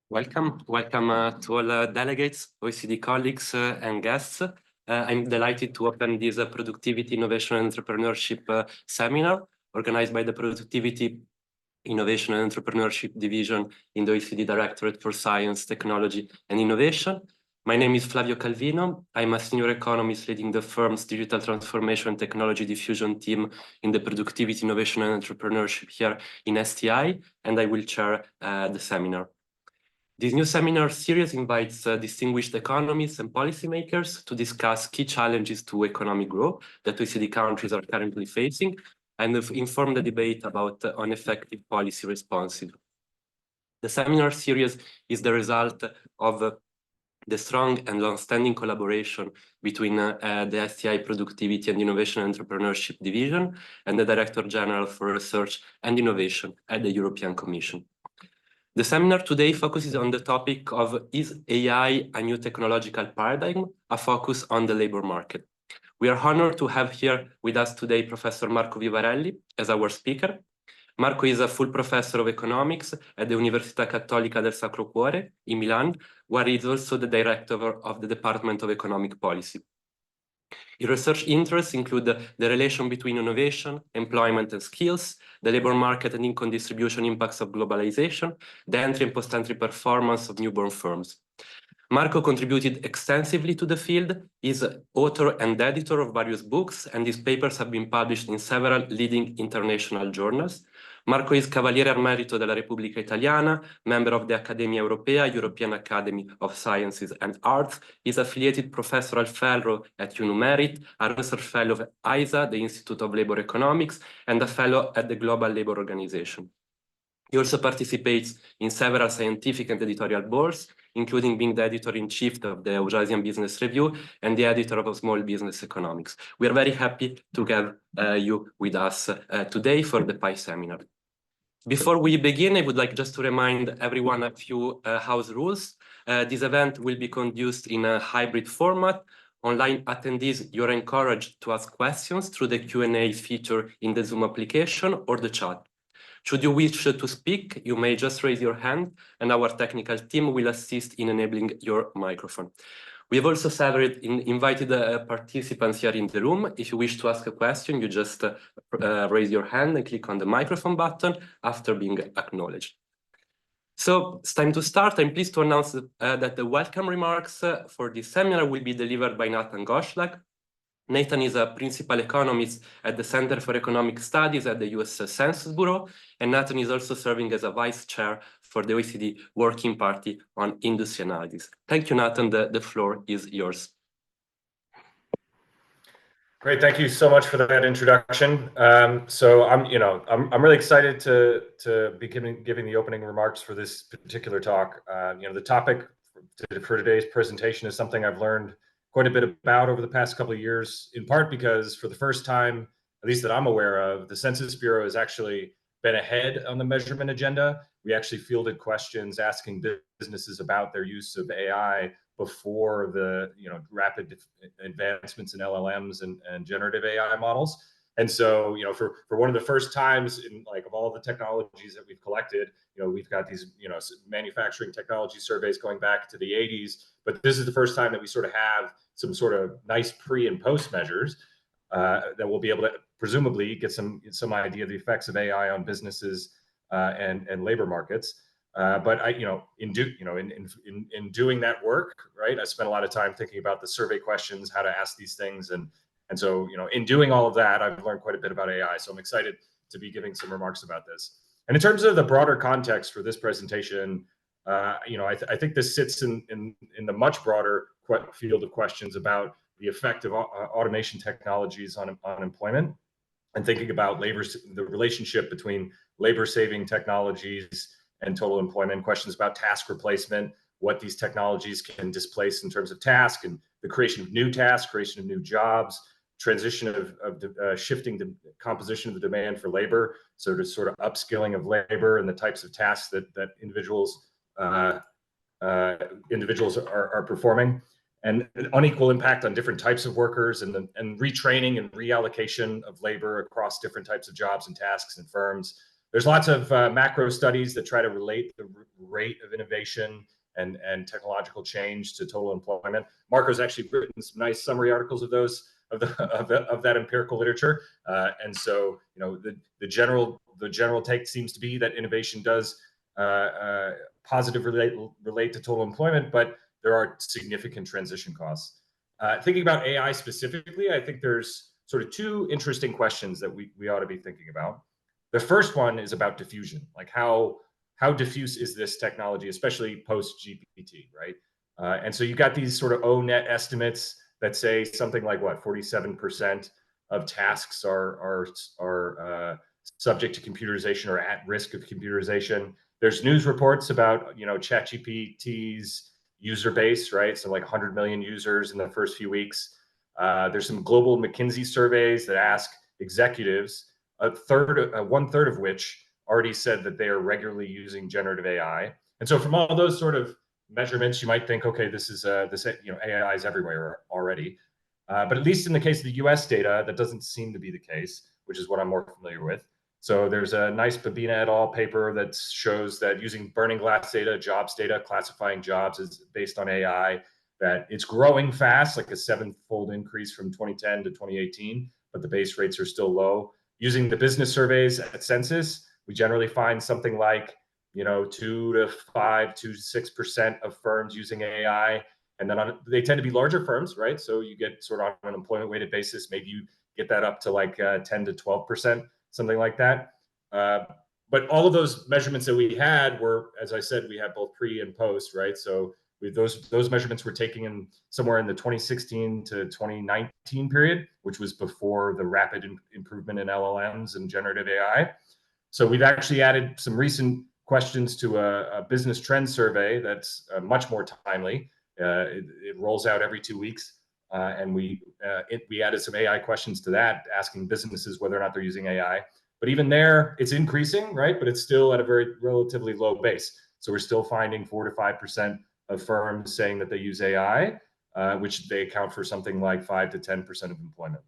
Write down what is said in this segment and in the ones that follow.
Welcome to all delegates, OECD colleagues, and guests. I'm delighted to open this Productivity, Innovation, and Entrepreneurship seminar organized by the Productivity, Innovation, and Entrepreneurship Division in the OECD Directorate for Science, Technology, and Innovation. My name is Flavio Calvino. I'm a senior economist leading the firm's Digital Transformation and Technology Diffusion team in the Productivity, Innovation, and Entrepreneurship here in STI, and I will chair the seminar. This new seminar series invites distinguished economists and policymakers to discuss key challenges to economic growth that OECD countries are currently facing and inform the debate about on effective policy responses. The seminar series is the result of the strong and long-standing collaboration between the STI Productivity and Innovation and Entrepreneurship Division and the Director General for Research and Innovation at the European Commission. The seminar today focuses on the topic of is AI a new technological paradigm, a focus on the labor market. We are honored to have here with us today Professor Marco Vivarelli as our speaker. Marco is a full professor of economics at the Università Cattolica del Sacro Cuore in Milan, where he is also the director of the Department of Economic Policy. His research interests include the relation between innovation, employment and skills, the labor market and income distribution impacts of globalization, the entry and post-entry performance of newborn firms. Marco contributed extensively to the field. He's author and editor of various books, and his papers have been published in several leading international journals. Marco is Cavaliere Emerito della Repubblica Italiana, member of the Accademia Europea, European Academy of Sciences and Arts. He's affiliated professorial fellow at UNUMERIT, a research fellow at ISA, the Institute of Labor Economics, and a fellow at the Global Labor Organization. He also participates in several scientific and editorial boards, including being the editor-in-chief of the Eurasian Business Review and the editor of Small Business Economics. We are very happy to have you with us today for the PI seminar. Before we begin, I would like just to remind everyone a few house rules. This event will be conducted in a hybrid format. Online attendees, you're encouraged to ask questions through the Q&A feature in the Zoom application or the chat. Should you wish to speak, you may just raise your hand and our technical team will assist in enabling your microphone. We have also invited participants here in the room. If you wish to ask a question, you just raise your hand and click on the microphone button after being acknowledged. So it's time to start. I'm pleased to announce that the welcome remarks for this seminar will be delivered by Nathan Goldschlag. Nathan is a principal economist at the Center for Economic Studies at the US Census Bureau, and Nathan is also serving as a vice chair for the OECD Working Party on Industry Analysis. Thank you, Nathan. The floor is yours. Great, thank you so much for that introduction. So I'm really excited to be giving the opening remarks for this particular talk. The topic for today's presentation is something I've learned quite a bit about over the past couple of years, in part because for the first time, at least that I'm aware of, the Census Bureau has actually been ahead on the measurement agenda. We actually fielded questions asking businesses about their use of AI before the rapid advancements in LLMs and generative AI models. And so, for one of the first times in of all the technologies that we've collected, we've got these, manufacturing technology surveys going back to the 80s, but this is the first time that we sort of have some sort of nice pre and post measures that we'll be able to presumably get some idea of the effects of AI on businesses and labor markets. But in doing that work, right, I spent a lot of time thinking about the survey questions, how to ask these things, and so, in doing all of that, I've learned quite a bit about AI. So I'm excited to be giving some remarks about this. And in terms of the broader context for this presentation, I think this sits in the much broader field of questions about the effect of automation technologies on employment, and thinking about the relationship between labor-saving technologies and total employment, questions about task replacement, what these technologies can displace in terms of task, and the creation of new tasks, creation of new jobs, transition of shifting the composition of the demand for labor, so to sort of upskilling of labor and the types of tasks that individuals are performing, and an unequal impact on different types of workers, and retraining and reallocation of labor across different types of jobs and tasks and firms. There's lots of macro studies that try to relate the rate of innovation and technological change to total employment. Marco's actually written some nice summary articles of those of that empirical literature, and so the general take seems to be that innovation does positively relate to total employment, but there are significant transition costs. Thinking about AI specifically, I think there's sort of two interesting questions that we ought to be thinking about. The first one is about diffusion, like how diffuse is this technology, especially post GPT, right? And so you got these sort of O-net estimates that say something like 47% of tasks are subject to computerization or at risk of computerization. There's news reports about ChatGPT's user base, right? So like 100 million users in the first few weeks. There's some global McKinsey surveys that ask executives, one third of which already said that they are regularly using generative AI. And so from all those sort of measurements, you might think, okay, this is AI is everywhere already. But at least in the case of the US data, that doesn't seem to be the case, which is what I'm more familiar with. So there's a nice Babina et al. Paper that shows that using burning glass data, jobs data, classifying jobs is based on AI, that it's growing fast, like a 7-fold increase from 2010 to 2018, but the base rates are still low. Using the business surveys at Census, we generally find something like 2 to 5 to 6% of firms using AI, and then they tend to be larger firms, right? So you get sort of on an employment weighted basis, maybe you get that up to like 10 to 12%, something like that. But all of those measurements that we had were, as I said, we had both pre and post, right? So those measurements were taken in somewhere in the 2016 to 2019 period, which was before the rapid improvement in LLMs and generative AI. So we've actually added some recent questions to a business trend survey that's much more timely. It rolls out every 2 weeks, and we added some AI questions to that, asking businesses whether or not they're using AI. But even there, it's increasing, right? But it's still at a very relatively low base. So we're still finding 4 to 5% of firms saying that they use AI, which they account for something like 5 to 10% of employment.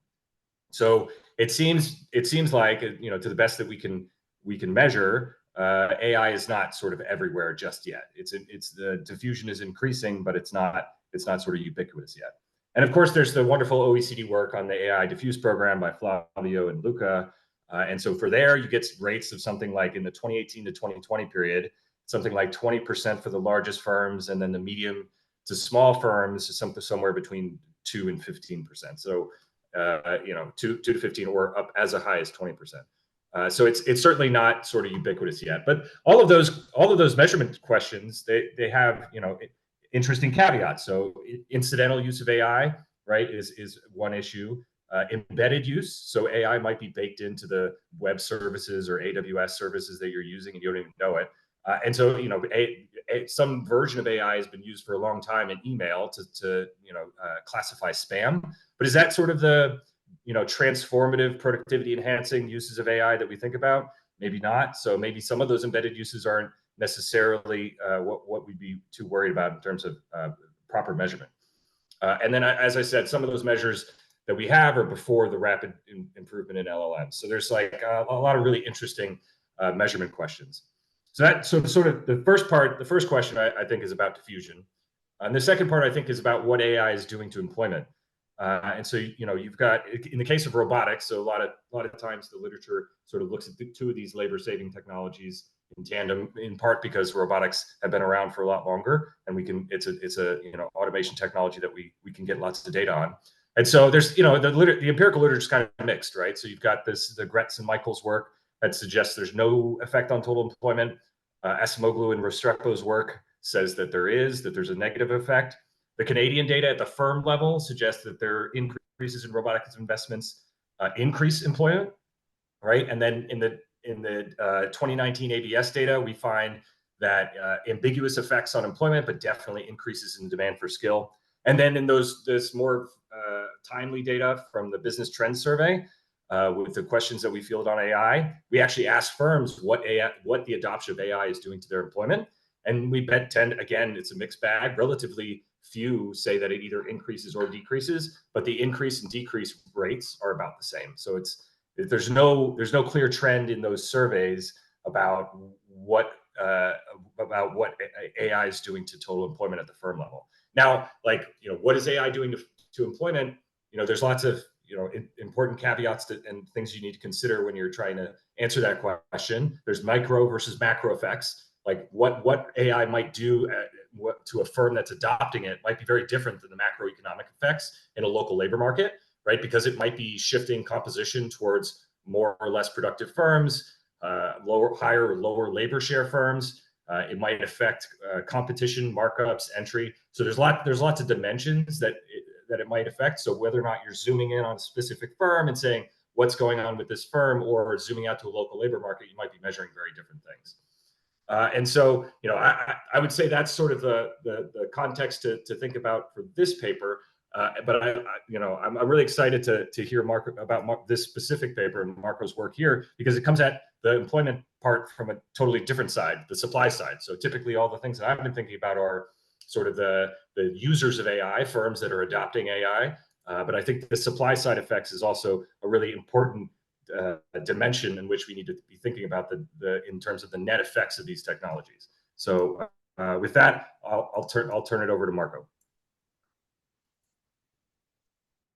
So it seems like, to the best that we can measure, AI is not sort of everywhere just yet. It's the diffusion is increasing, but it's not sort of ubiquitous yet. And of course, there's the wonderful OECD work on the AI Diffuse program by Flavio and Luca. And so for there, you get rates of something like in the 2018 to 2020 period, something like 20% for the largest firms, and then the medium to small firms is somewhere between 2 and 15%. So 2 to 15, or up as high as 20%. So it's certainly not sort of ubiquitous yet. But all of those measurement questions, they have interesting caveats. So incidental use of AI, right, is one issue. Embedded use, so AI might be baked into the web services or AWS services that you're using and you don't even know it. And so some version of AI has been used for a long time in email to classify spam. But is that sort of the transformative, productivity enhancing uses of AI that we think about? Maybe not. So maybe some of those embedded uses aren't necessarily what we'd be too worried about in terms of proper measurement. And then, as I said, some of those measures that we have are before the rapid improvement in LLMs. So there's like a lot of really interesting measurement questions. So sort of the first question I think is about diffusion. And the second part I think is about what AI is doing to employment. And so you've got, in the case of robotics, so a lot of times the literature sort of looks at two of these labor-saving technologies in tandem, in part because robotics have been around for a lot longer, and it's a automation technology that we can get lots of data on. And so there's the empirical literature is kind of mixed, right? So you've got the Gretz and Michael's work that suggests there's no effect on total employment. Asimoglu and Restrepo's work says that there's a negative effect. The Canadian data at the firm level suggests that there are increases in robotics investments increase employment, right? And then in the 2019 ABS data, we find that ambiguous effects on employment, but definitely increases in demand for skill. And then in this more timely data from the business trends survey, with the questions that we field on AI, we actually ask firms what the adoption of AI is doing to their employment. And we again, it's a mixed bag. Relatively few say that it either increases or decreases, but the increase and decrease rates are about the same. So there's no clear trend in those surveys about what AI is doing to total employment at the firm level. Now, like, what is AI doing to employment? There's lots of important caveats and things you need to consider when you're trying to answer that question. There's micro versus macro effects. Like what AI might do to a firm that's adopting it might be very different than the macroeconomic effects in a local labor market, right? Because it might be shifting composition towards more or less productive firms, higher or lower labor share firms. It might affect competition, markups, entry. So there's lots of dimensions that it might affect. So whether or not you're zooming in on a specific firm and saying what's going on with this firm, or zooming out to a local labor market, you might be measuring very different things. And so, I would say that's sort of the context to think about for this paper. But I'm really excited to hear about this specific paper and Marco's work here, because it comes at the employment part from a totally different side, the supply side. So typically all the things that I've been thinking about are sort of the users of AI, firms that are adopting AI. But I think the supply side effects is also a really important dimension in which we need to be thinking about in terms of the net effects of these technologies. So with that, I'll turn it over to Marco.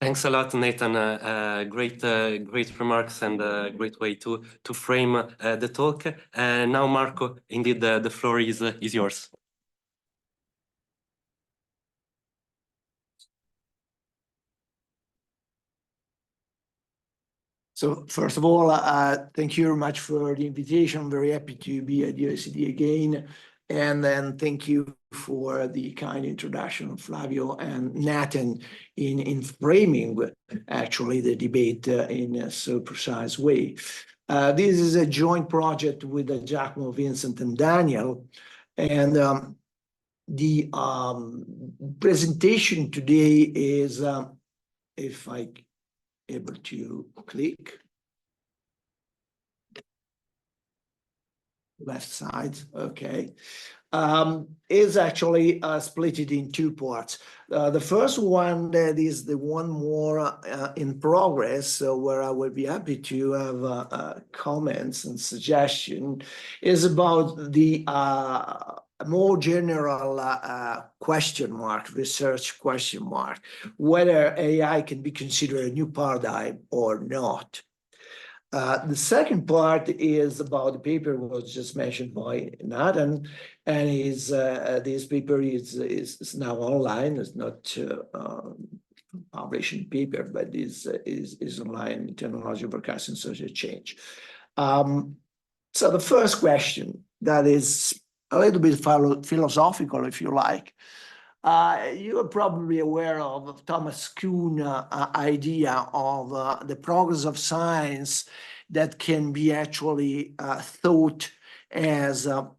Thanks a lot, Nathan. Great remarks and a great way to frame the talk. Now, Marco, indeed, the floor is yours. So first of all, thank you very much for the invitation. I'm very happy to be at OECD again. And then thank you for the kind introduction of Flavio and Nathan in framing actually the debate in a so precise way. This is a joint project with Giacomo, Vincent, and Daniel. And the presentation today is, if I able to click left side, okay, is actually split it in two parts. The first one, that is the one more in progress, where I would be happy to have comments and suggestion, is about the more general question mark, research question mark, whether AI can be considered a new paradigm or not. The second part is about the paper was just mentioned by Nathan, and this paper is now online. It's not publishing paper, but is online in Technology Broadcasting Social Change. So the first question, that is a little bit philosophical, if you like. You are probably aware of Thomas Kuhn's idea of the progress of science that can be actually thought as a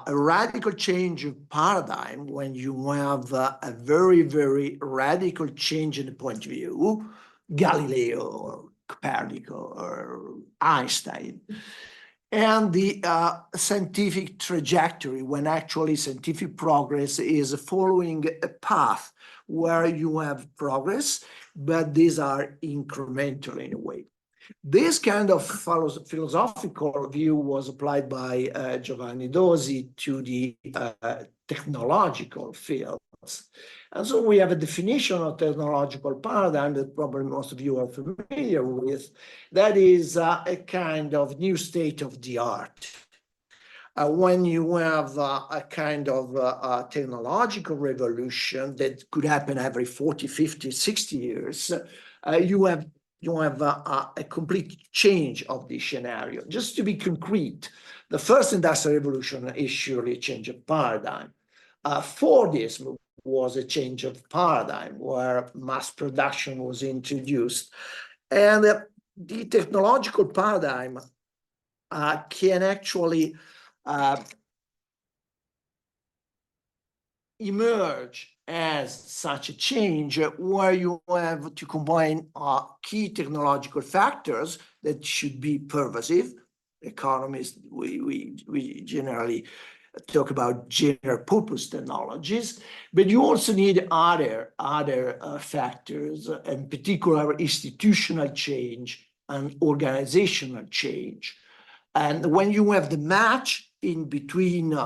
radical change of paradigm when you have a very, very radical change in the point of view, Galileo or Copernicus or Einstein. And the scientific trajectory, when actually scientific progress is following a path where you have progress, but these are incremental in a way. This kind of philosophical view was applied by Giovanni Dosi to the technological fields. And so we have a definition of technological paradigm that probably most of you are familiar with. That is a kind of new state of the art. When you have a kind of technological revolution that could happen every 40, 50, 60 years, you have a complete change of the scenario. Just to be concrete, the first industrial revolution is surely a change of paradigm. Fordism was a change of paradigm where mass production was introduced. And the technological paradigm can actually emerge as such a change where you have to combine key technological factors that should be pervasive. Economists, we generally talk about general purpose technologies, but you also need other factors, in particular institutional change and organizational change. And when you have the match in between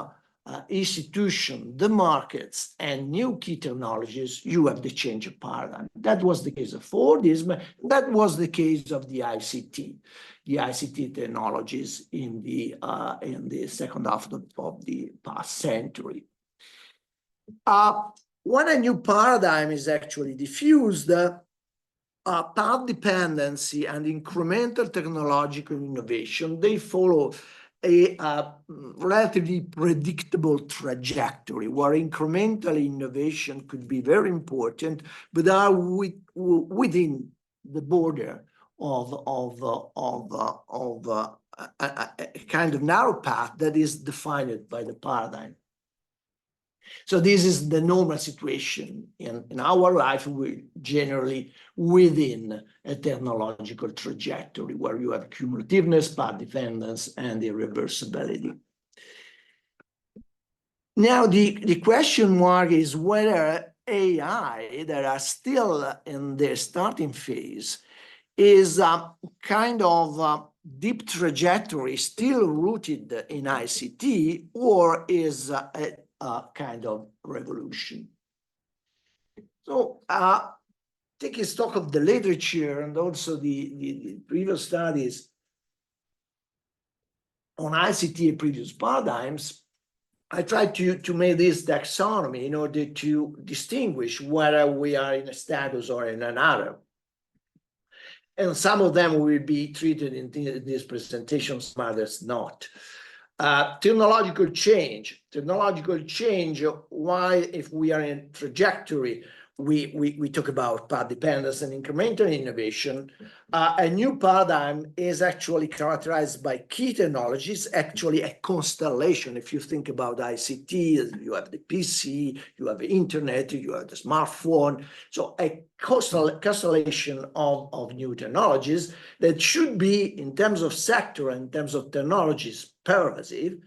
institution, the markets, and new key technologies, you have the change of paradigm. That was the case of Fordism. That was the case of the ICT technologies in the second half of the past century. When a new paradigm is actually diffused, path dependency and incremental technological innovation, they follow a relatively predictable trajectory where incremental innovation could be very important, but are within the border of a kind of narrow path that is defined by the paradigm. So this is the normal situation in our life. We're generally within a technological trajectory where you have cumulativeness, path dependence, and irreversibility. Now, the question mark is whether AI, that are still in their starting phase, is a kind of deep trajectory still rooted in ICT, or is a kind of revolution. So taking stock of the literature and also the previous studies on ICT and previous paradigms, I tried to make this taxonomy in order to distinguish whether we are in a status or in another. And some of them will be treated in this presentation, some others not. Technological change, why, if we are in trajectory, we talk about path dependence and incremental innovation. A new paradigm is actually characterized by key technologies, actually a constellation. If you think about ICT, you have the PC, you have the internet, you have the smartphone. So a constellation of new technologies that should be, in terms of sector and in terms of technologies, pervasive.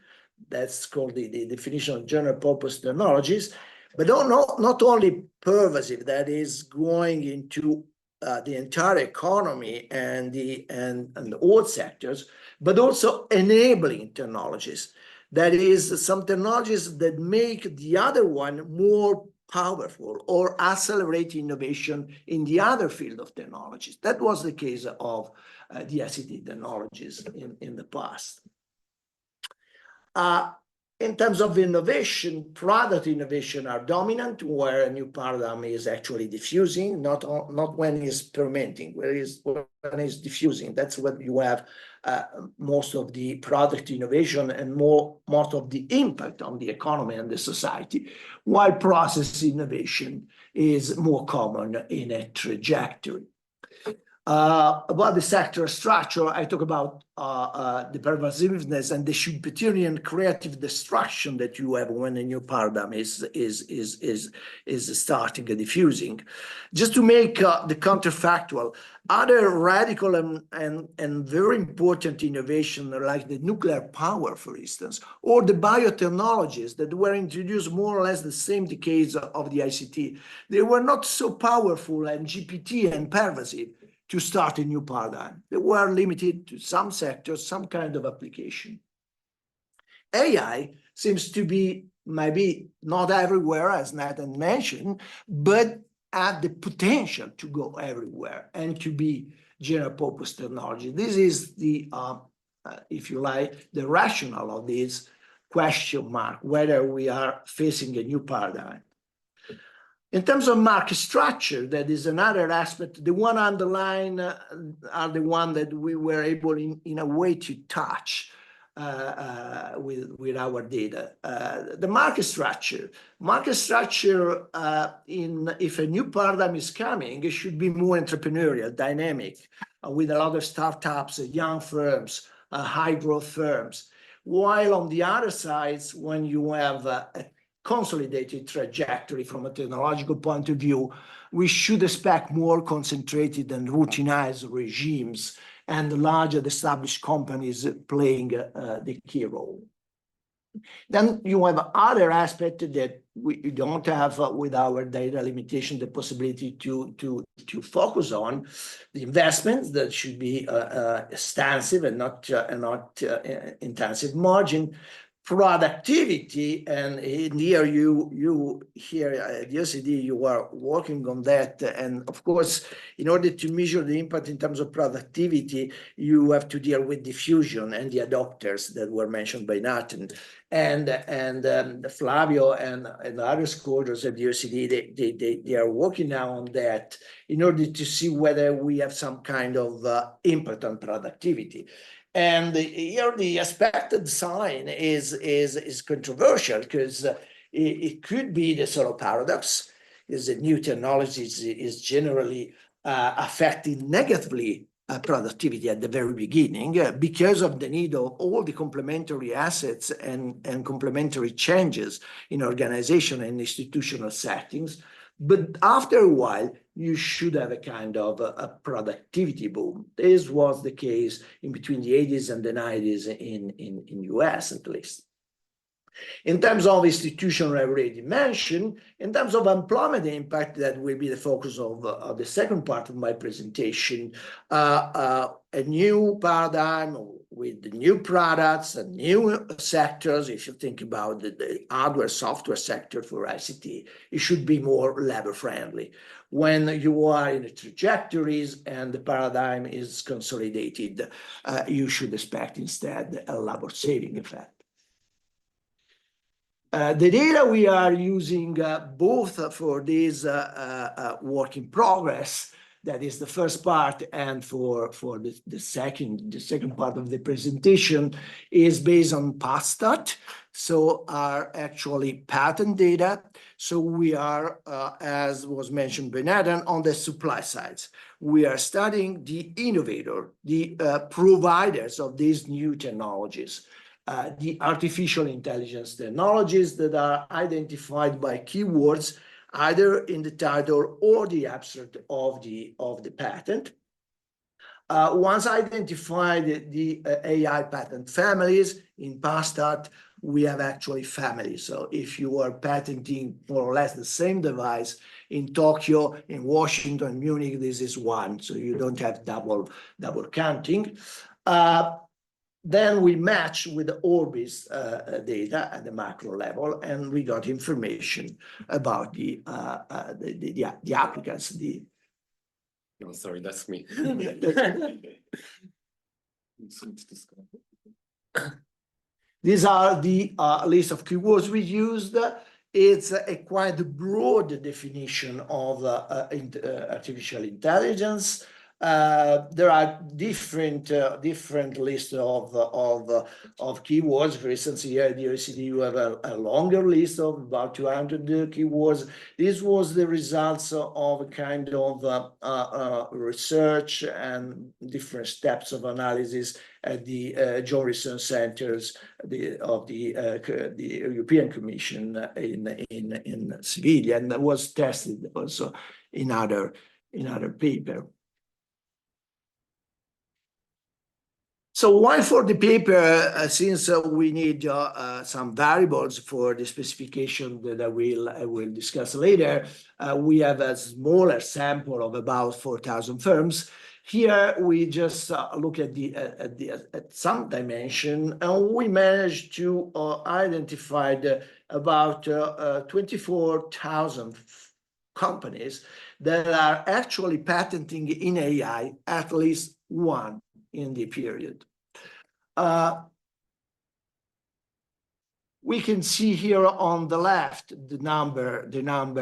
That's called the definition of general purpose technologies. But not only pervasive, that is going into the entire economy and all sectors, but also enabling technologies. That is, some technologies that make the other one more powerful or accelerate innovation in the other field of technologies. That was the case of the ICT technologies in the past. In terms of innovation, product innovation are dominant, where a new paradigm is actually diffusing, not when it's fermenting, when it's diffusing. That's when you have most of the product innovation and most of the impact on the economy and the society, while process innovation is more common in a trajectory. About the sector structure, I talk about the pervasiveness and the Schumpeterian creative destruction that you have when a new paradigm is starting and diffusing. Just to make the counterfactual, other radical and very important innovation, like the nuclear power, for instance, or the biotechnologies that were introduced more or less the same decades of the ICT, they were not so powerful and GPT and pervasive to start a new paradigm. They were limited to some sectors, some kind of application. AI seems to be maybe not everywhere, as Nathan mentioned, but have the potential to go everywhere and to be general purpose technology. This is the, if you like, the rationale of this question mark, whether we are facing a new paradigm. In terms of market structure, that is another aspect. The one underlined are the one that we were able in a way to touch with our data. The market structure, if a new paradigm is coming, it should be more entrepreneurial, dynamic, with a lot of startups, young firms, high growth firms. While on the other sides, when you have a consolidated trajectory from a technological point of view, we should expect more concentrated and routinized regimes and larger established companies playing the key role. Then you have other aspects that we don't have with our data limitation the possibility to focus on the investments that should be extensive and not intensive margin. Productivity, and here you here at the OECD, you are working on that, and of course, in order to measure the impact in terms of productivity, you have to deal with diffusion and the adopters that were mentioned by Nathan, and Flavio and other scholars at the OECD. They are working now on that in order to see whether we have some kind of impact on productivity. And here the expected sign is controversial, because it could be the sort of paradox, is that new technologies is generally affecting negatively productivity at the very beginning because of the need of all the complementary assets and complementary changes in organization and institutional settings. But after a while, you should have a kind of a productivity boom. This was the case in between the 80s and the 90s in US, at least. In terms of institutional, I already mentioned. In terms of employment impact, that will be the focus of the second part of my presentation. A new paradigm with new products and new sectors. If you think about the hardware, software sector for ICT, it should be more labor friendly. When you are in the trajectories and the paradigm is consolidated, you should expect instead a labor saving effect. The data we are using both for this work in progress, that is the first part, and for the second part of the presentation, is based on PASTAT. So are actually patent data. So we are, as was mentioned by Nathan, on the supply sides. We are studying the innovator, the providers of these new technologies. The artificial intelligence technologies that are identified by keywords, either in the title or the abstract of the patent. Once identified the AI patent families in PASTAT, we have actually families. So if you are patenting more or less the same device in Tokyo, in Washington, Munich, this is one. So you don't have double counting. Then we match with the Orbis data at the macro level, and we got information about the applicants. No, sorry, that's me. These are the list of keywords we used. It's a quite broad definition of artificial intelligence. There are different lists of keywords. For instance, here at the OECD, you have a longer list of about 200 keywords. This was the results of a kind of research and different steps of analysis at the Joint Research Centers of the European Commission in Seville, and that was tested also in other paper. So why for the paper, since we need some variables for the specification that I will discuss later, we have a smaller sample of about 4,000 firms. Here we just look at some dimension, and we managed to identify about 24,000 companies that are actually patenting in AI at least one in the period. We can see here on the left the number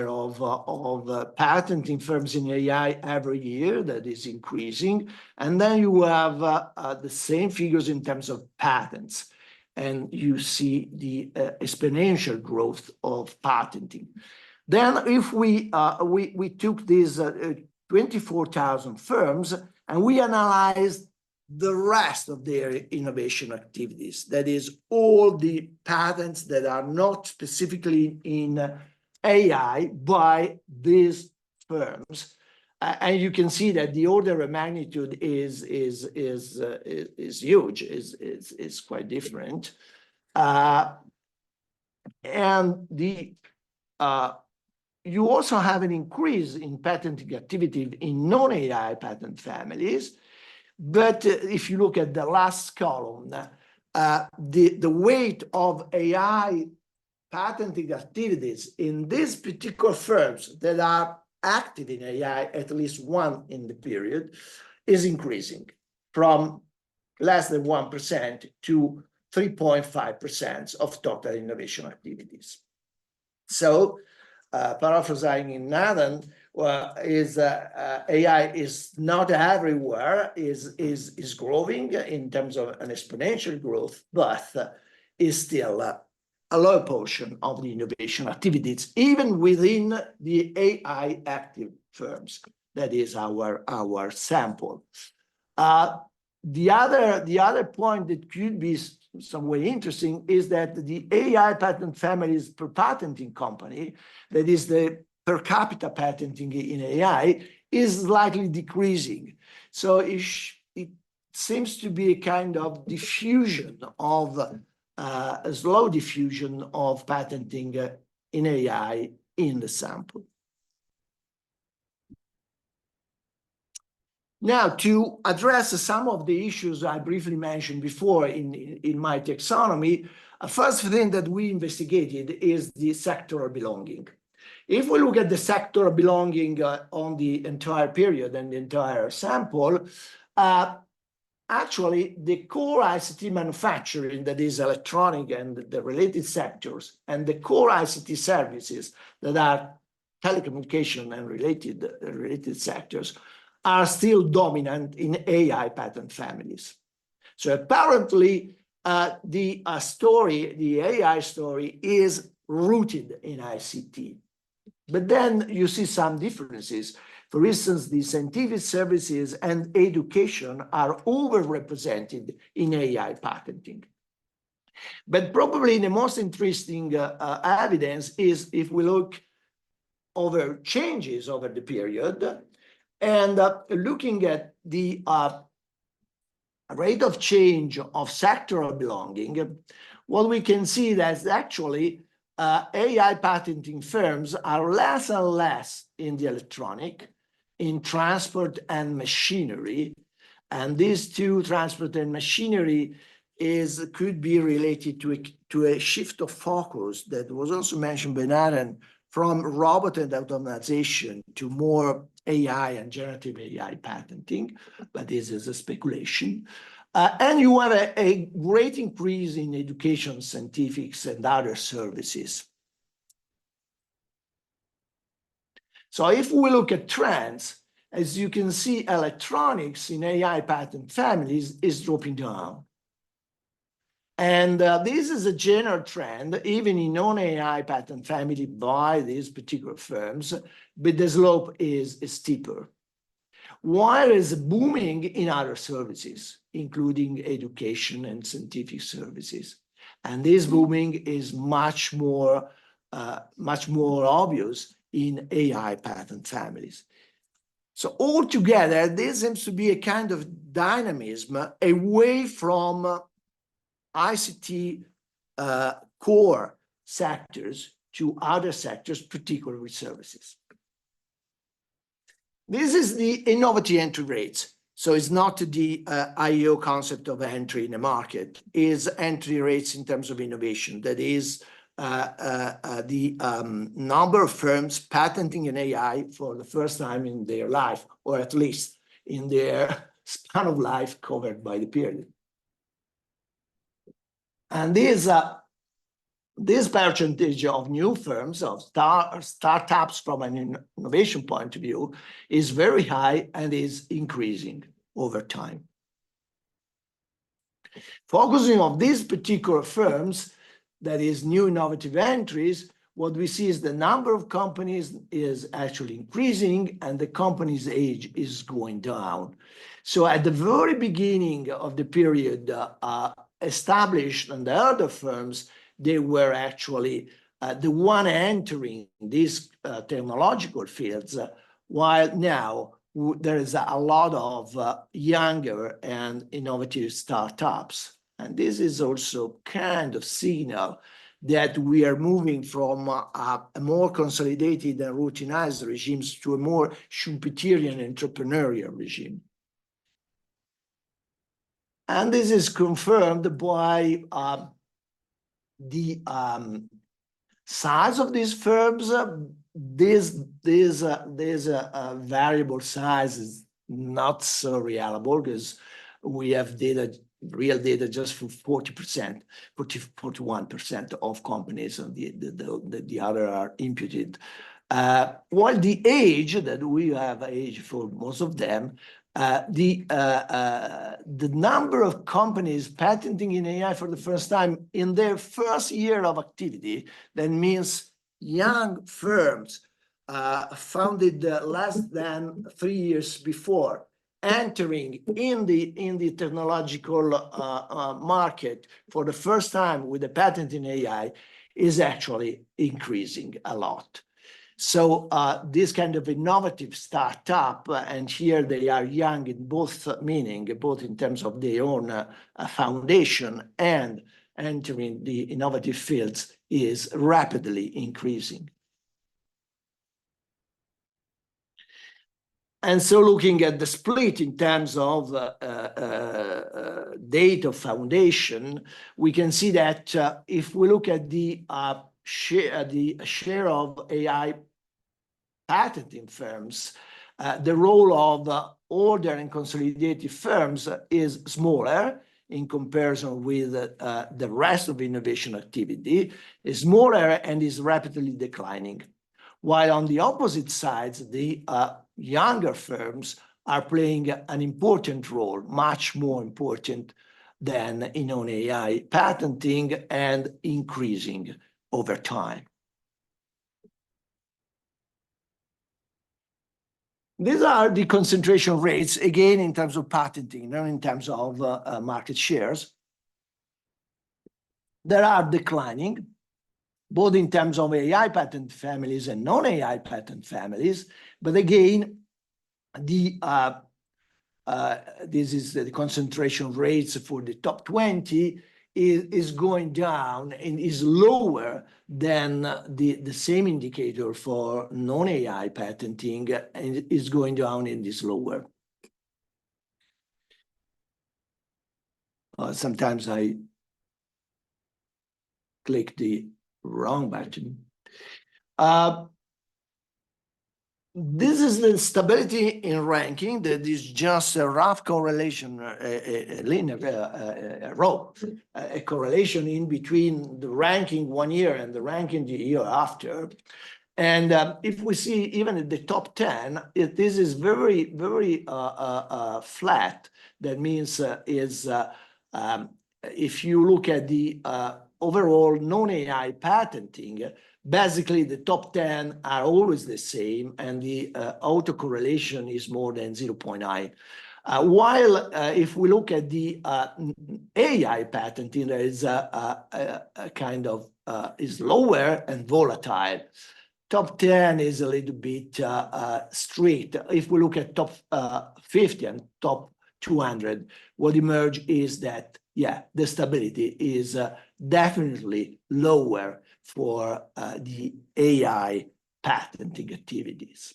of patenting firms in AI every year that is increasing, and then you have the same figures in terms of patents, and you see the exponential growth of patenting. Then, if we took these 24,000 firms and we analyzed the rest of their innovation activities, that is, all the patents that are not specifically in AI by these firms, and you can see that the order of magnitude is huge, is quite different, and you also have an increase in patenting activity in non-AI patent families. But if you look at the last column, the weight of AI patenting activities in these particular firms that are active in AI, at least one in the period, is increasing from less than 1% to 3.5% of total innovation activities. So, paraphrasing in Nathan, AI is not everywhere, is growing in terms of an exponential growth, but is still a low portion of the innovation activities, even within the AI active firms. That is our sample. The other point that could be some way interesting is that the AI patent families per patenting company, that is the per capita patenting in AI, is slightly decreasing. So it seems to be a kind of diffusion of a slow diffusion of patenting in AI in the sample. Now, to address some of the issues I briefly mentioned before in my taxonomy, first thing that we investigated is the sectoral belonging. If we look at the sectoral belonging on the entire period and the entire sample, actually the core ICT manufacturing, that is electronic and the related sectors, and the core ICT services that are telecommunication and related sectors, are still dominant in AI patent families. So apparently, the AI story is rooted in ICT. But then you see some differences. For instance, the scientific services and education are overrepresented in AI patenting. But probably the most interesting evidence is if we look over changes over the period, and looking at the rate of change of sectoral belonging, what we can see that actually AI patenting firms are less and less in the electronic, in transport and machinery. And these two, transport and machinery, could be related to a shift of focus that was also mentioned by Nathan, from robot and automation to more AI and generative AI patenting, but this is a speculation. And you have a great increase in education, scientifics, and other services. So if we look at trends, as you can see, electronics in AI patent families is dropping down. And this is a general trend, even in non-AI patent family by these particular firms, but the slope is steeper. While it's booming in other services, including education and scientific services. And this booming is much more obvious in AI patent families. So altogether, this seems to be a kind of dynamism away from ICT core sectors to other sectors, particularly services. This is the innovative entry rates. So it's not the IEO concept of entry in a market, is entry rates in terms of innovation. That is the number of firms patenting an AI for the first time in their life, or at least in their span of life covered by the period. And this percentage of new firms, of startups from an innovation point of view, is very high and is increasing over time. Focusing on these particular firms, that is new innovative entries, what we see is the number of companies is actually increasing and the company's age is going down. So at the very beginning of the period, established and the other firms, they were actually the one entering these technological fields, while now there is a lot of younger and innovative startups. And this is also kind of signal that we are moving from a more consolidated and routinized regimes to a more Schumpeterian entrepreneurial regime. And this is confirmed by the size of these firms. This variable size is not so reliable because we have data, real data, just for 40%, 41% of companies, and the other are imputed. While the age that we have age for most of them, the number of companies patenting in AI for the first time in their first year of activity, that means young firms founded less than 3 years before, entering in the technological market for the first time with a patent in AI, is actually increasing a lot. So this kind of innovative startup, and here they are young in both meaning, both in terms of their own foundation and entering the innovative fields, is rapidly increasing. And so looking at the split in terms of date of foundation, we can see that if we look at the share of AI patenting firms, the role of older and consolidated firms is smaller in comparison with the rest of innovation activity, is smaller and is rapidly declining. While on the opposite sides, the younger firms are playing an important role, much more important than in AI patenting, and increasing over time. These are the concentration rates, again, in terms of patenting, not in terms of market shares. They are declining, both in terms of AI patent families and non-AI patent families. But again, this is the concentration rates for the top 20 is going down and is lower than the same indicator for non-AI patenting, and is going down and is lower. Sometimes I click the wrong button. This is the stability in ranking. That is just a rough correlation, a linear row, a correlation in between the ranking 1 year and the ranking the year after. And if we see even at the top 10, this is very, very flat. That means if you look at the overall non-AI patenting, basically the top 10 are always the same, and the autocorrelation is more than 0.9. While if we look at the AI patenting, there is a kind of is lower and volatile. Top 10 is a little bit strict. If we look at top 50 and top 200, what emerge is that, yeah, the stability is definitely lower for the AI patenting activities.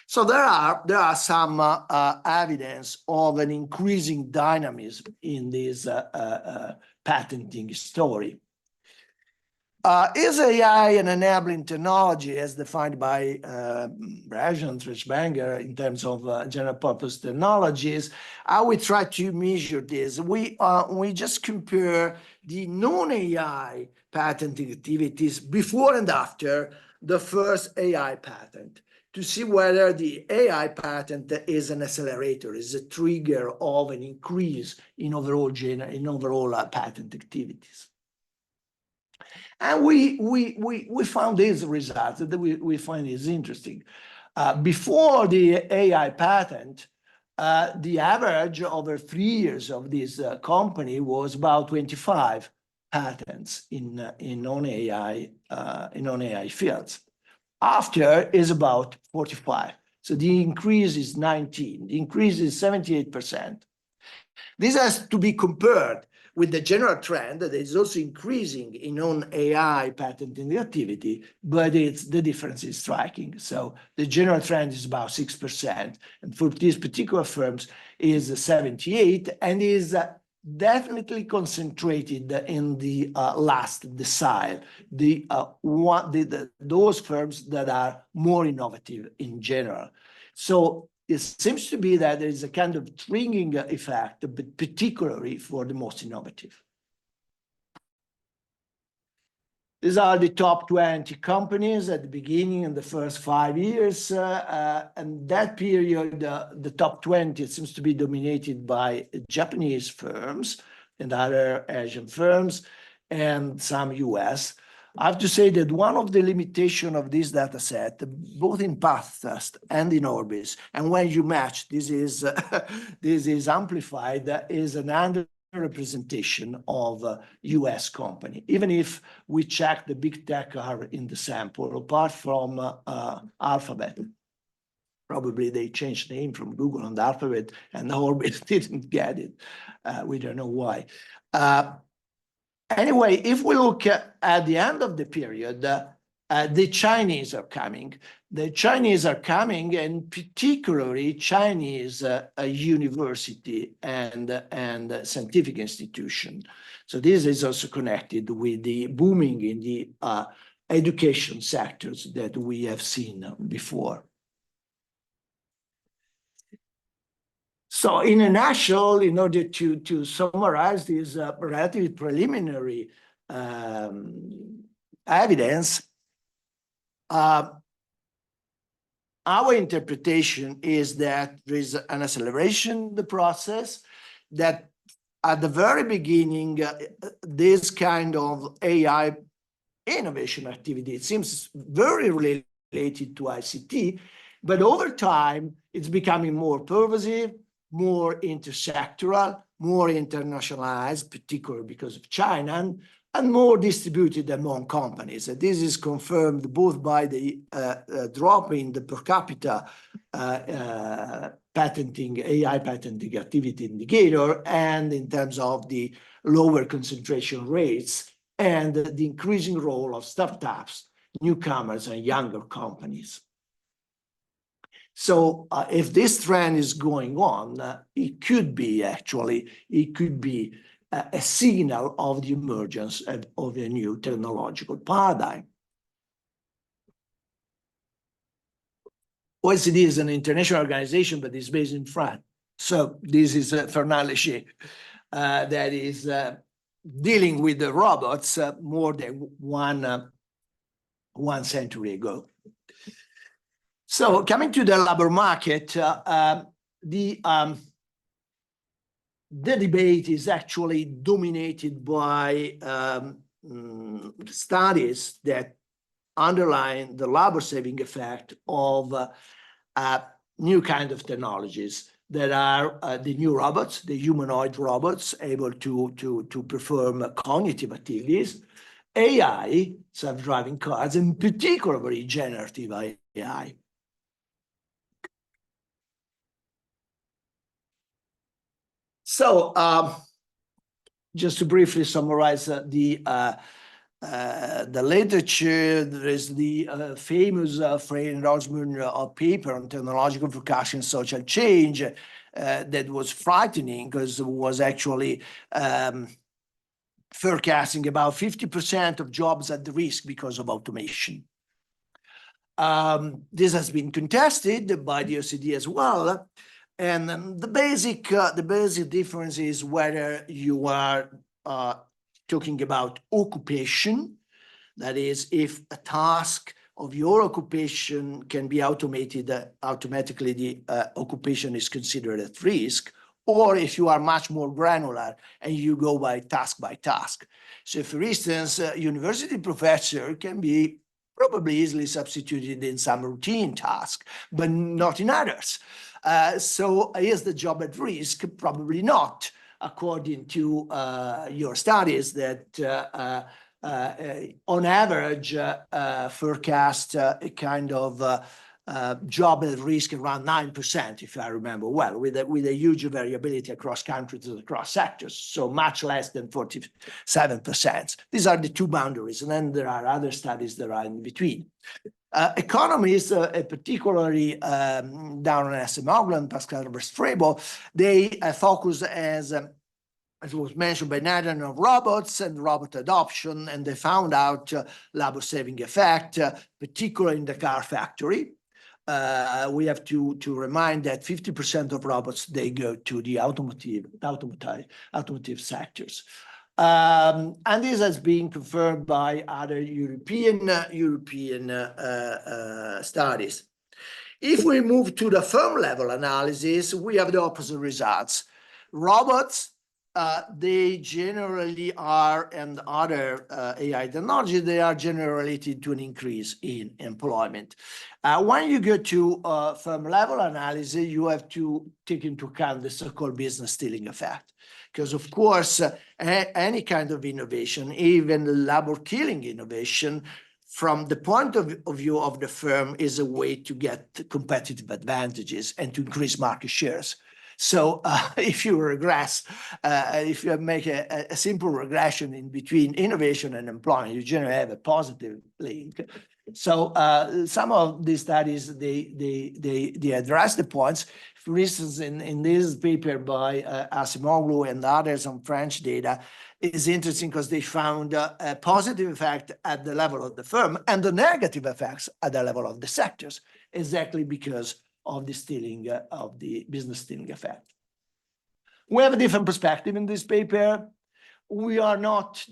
So there are some evidence of an increasing dynamism in this patenting story. Is AI an enabling technology as defined by Brajan and Trechbanger in terms of general purpose technologies? How we try to measure this? We just compare the non-AI patenting activities before and after the first AI patent to see whether the AI patent is an accelerator, is a trigger of an increase in overall patent activities. And we found these results that we find is interesting. Before the AI patent, the average over 3 years of this company was about 25 patents in non-AI fields. After is about 45. So the increase is 19. The increase is 78%. This has to be compared with the general trend that is also increasing in non-AI patenting activity, but the difference is striking. So the general trend is about 6%, and for these particular firms is 78, and is definitely concentrated in the last decile, those firms that are more innovative in general. So it seems to be that there is a kind of triggering effect, but particularly for the most innovative. These are the top 20 companies at the beginning in the first 5 years. And that period, the top 20, it seems to be dominated by Japanese firms and other Asian firms and some US. I have to say that one of the limitations of this data set, both in path test and in Orbis, and when you match, this is amplified, is an underrepresentation of US company. Even if we check the big tech are in the sample, apart from Alphabet. Probably they changed the name from Google and Alphabet, and Orbis didn't get it. We don't know why. Anyway, if we look at the end of the period, the Chinese are coming. The Chinese are coming, and particularly Chinese university and scientific institution. So this is also connected with the booming in the education sectors that we have seen before. So in a nutshell, in order to summarize this relatively preliminary evidence, our interpretation is that there is an acceleration in the process, that at the very beginning, this kind of AI innovation activity, it seems very related to ICT, but over time, it's becoming more pervasive, more intersectoral, more internationalized, particularly because of China, and more distributed among companies. And this is confirmed both by the drop in the per capita patenting, AI patenting activity indicator, and in terms of the lower concentration rates and the increasing role of startups, newcomers, and younger companies. So if this trend is going on, it could be a signal of the emergence of a new technological paradigm. OECD is an international organization, but it's based in France. So this is Fernand Léger that is dealing with the robots more than one century ago. So coming to the labor market, the debate is actually dominated by studies that underline the labor-saving effect of new kind of technologies that are the new robots, the humanoid robots able to perform cognitive activities, AI, self-driving cars, and particularly generative AI. So just to briefly summarize the literature, there is the famous Frey and Rosman paper on technological forecasting social change that was frightening because it was actually forecasting about 50% of jobs at risk because of automation. This has been contested by the OECD as well. And the basic difference is whether you are talking about occupation, that is, if a task of your occupation can be automated, automatically the occupation is considered at risk, or if you are much more granular and you go by task. So for instance, a university professor can be probably easily substituted in some routine task, but not in others. So is the job at risk? Probably not, according to your studies that on average forecast a kind of job at risk around 9%, if I remember well, with a huge variability across countries and across sectors, so much less than 47%. These are the two boundaries, and then there are other studies that are in between. Economists, particularly down on Acemoglu and Pascal Strebo, they focus as was mentioned by Nathan, on robots and robot adoption, and they found out labor-saving effect, particularly in the car factory. We have to remind that 50% of robots, they go to the automotive sectors. And this has been confirmed by other European studies. If we move to the firm level analysis, we have the opposite results. Robots, they generally are, and other AI technology, they are generally related to an increase in employment. When you go to firm level analysis, you have to take into account the so-called business stealing effect. Because of course, any kind of innovation, even labor killing innovation, from the point of view of the firm, is a way to get competitive advantages and to increase market shares. So if you regress, if you make a simple regression in between innovation and employment, you generally have a positive link. So some of these studies, they address the points. For instance, in this paper by Acemoglu and others on French data, is interesting because they found a positive effect at the level of the firm and the negative effects at the level of the sectors, exactly because of the stealing, of the business stealing effect. We have a different perspective in this paper. We are not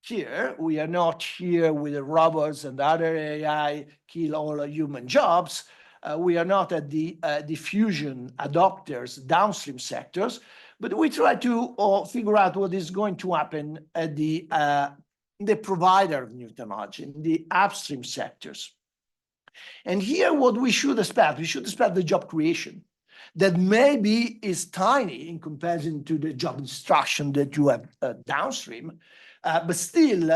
here with the robots and other AI kill all human jobs. We are not at the diffusion adopters, downstream sectors, but we try to figure out what is going to happen at the provider of new technology, in the upstream sectors. And here, what we should expect the job creation that maybe is tiny in comparison to the job destruction that you have downstream, but still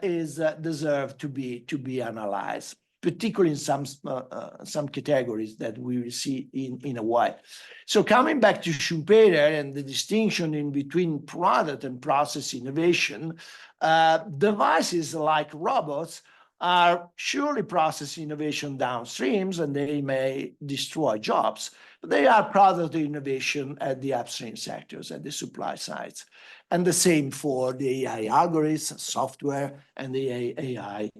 is deserved to be analyzed, particularly in some categories that we will see in a while. So coming back to Schumpeter and the distinction in between product and process innovation, devices like robots are surely process innovation downstreams, and they may destroy jobs, but they are product innovation at the upstream sectors, at the supply sides. And the same for the AI algorithms, software, and the AI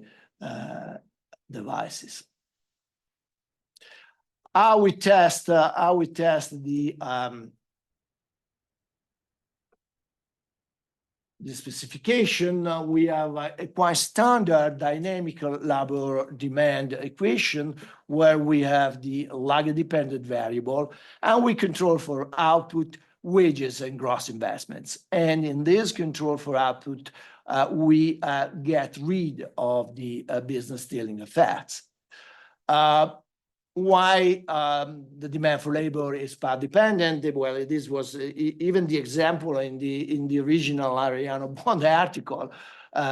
devices. How we test the specification, we have a quite standard dynamical labor demand equation where we have the lag-dependent variable, and we control for output, wages, and gross investments. And in this control for output, we get rid of the business stealing effects. Why the demand for labor is path dependent? Well, this was even the example in the original Ariano Bond article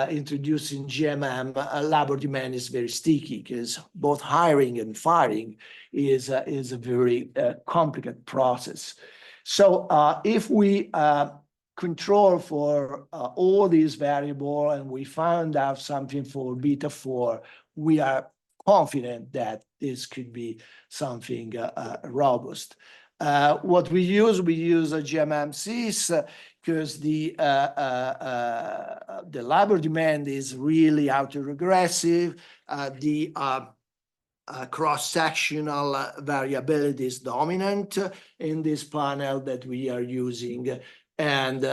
introducing GMM. Labor demand is very sticky because both hiring and firing is a very complicated process. So if we control for all these variables and we found out something for beta 4, we are confident that this could be something robust. What we use a GMM-CIS because the labor demand is really autoregressive. The cross-sectional variability is dominant in this panel that we are using, and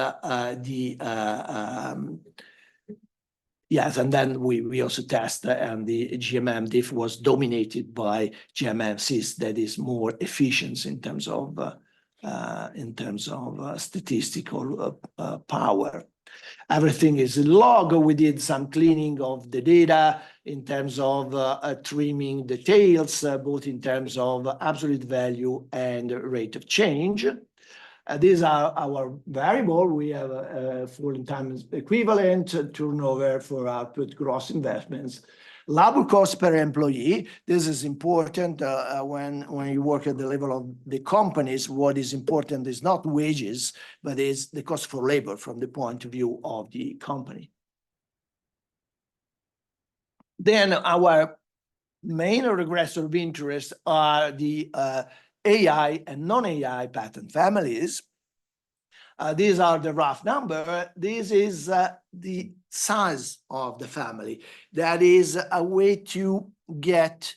yes, and then we also test, and the GMM diff was dominated by GMM-CIS that is more efficient in terms of statistical power. Everything is in log. We did some cleaning of the data in terms of trimming the tails, both in terms of absolute value and rate of change. These are our variable. We have a full-time equivalent, turnover for output, gross investments, Labor cost per employee, this is important when you work at the level of the companies. What is important is not wages, but is the cost for labor from the point of view of the company. Then our main regressor of interest are the AI and non-AI patent families. These are the rough number. This is the size of the family. That is a way to get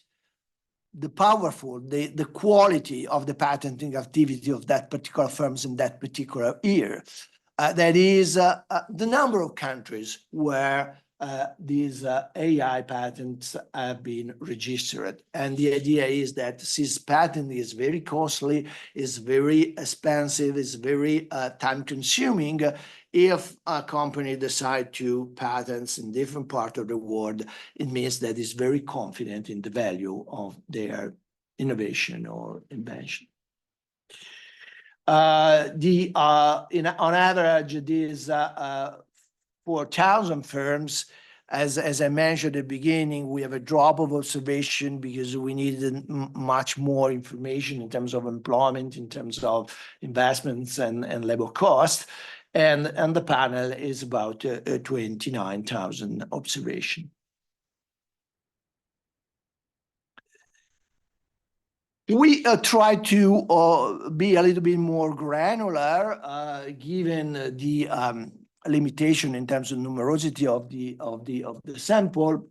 the powerful, the quality of the patenting activity of that particular firms in that particular year. That is the number of countries where these AI patents have been registered. And the idea is that since patenting is very costly, is very expensive, is very time consuming, if a company decides to patent in different parts of the world, it means that it's very confident in the value of their innovation or invention. On average, these 4,000 firms, as I mentioned at the beginning, we have a drop of observation because we needed much more information in terms of employment, in terms of investments and labor cost. And the panel is about 29,000 observation. We try to be a little bit more granular, given the limitation in terms of numerosity of the sample,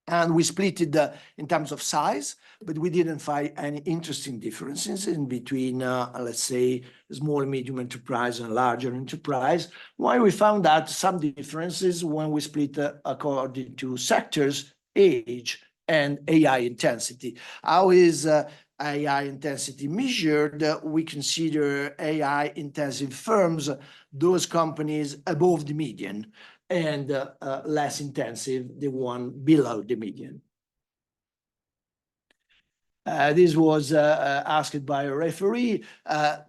and we split it in terms of size, but we didn't find any interesting differences in between, let's say, small and medium enterprise and larger enterprise. Why we found out some differences when we split according to sectors, age, and AI intensity. How is AI intensity measured? We consider AI intensive firms, those companies above the median, and less intensive, the one below the median. This was asked by a referee.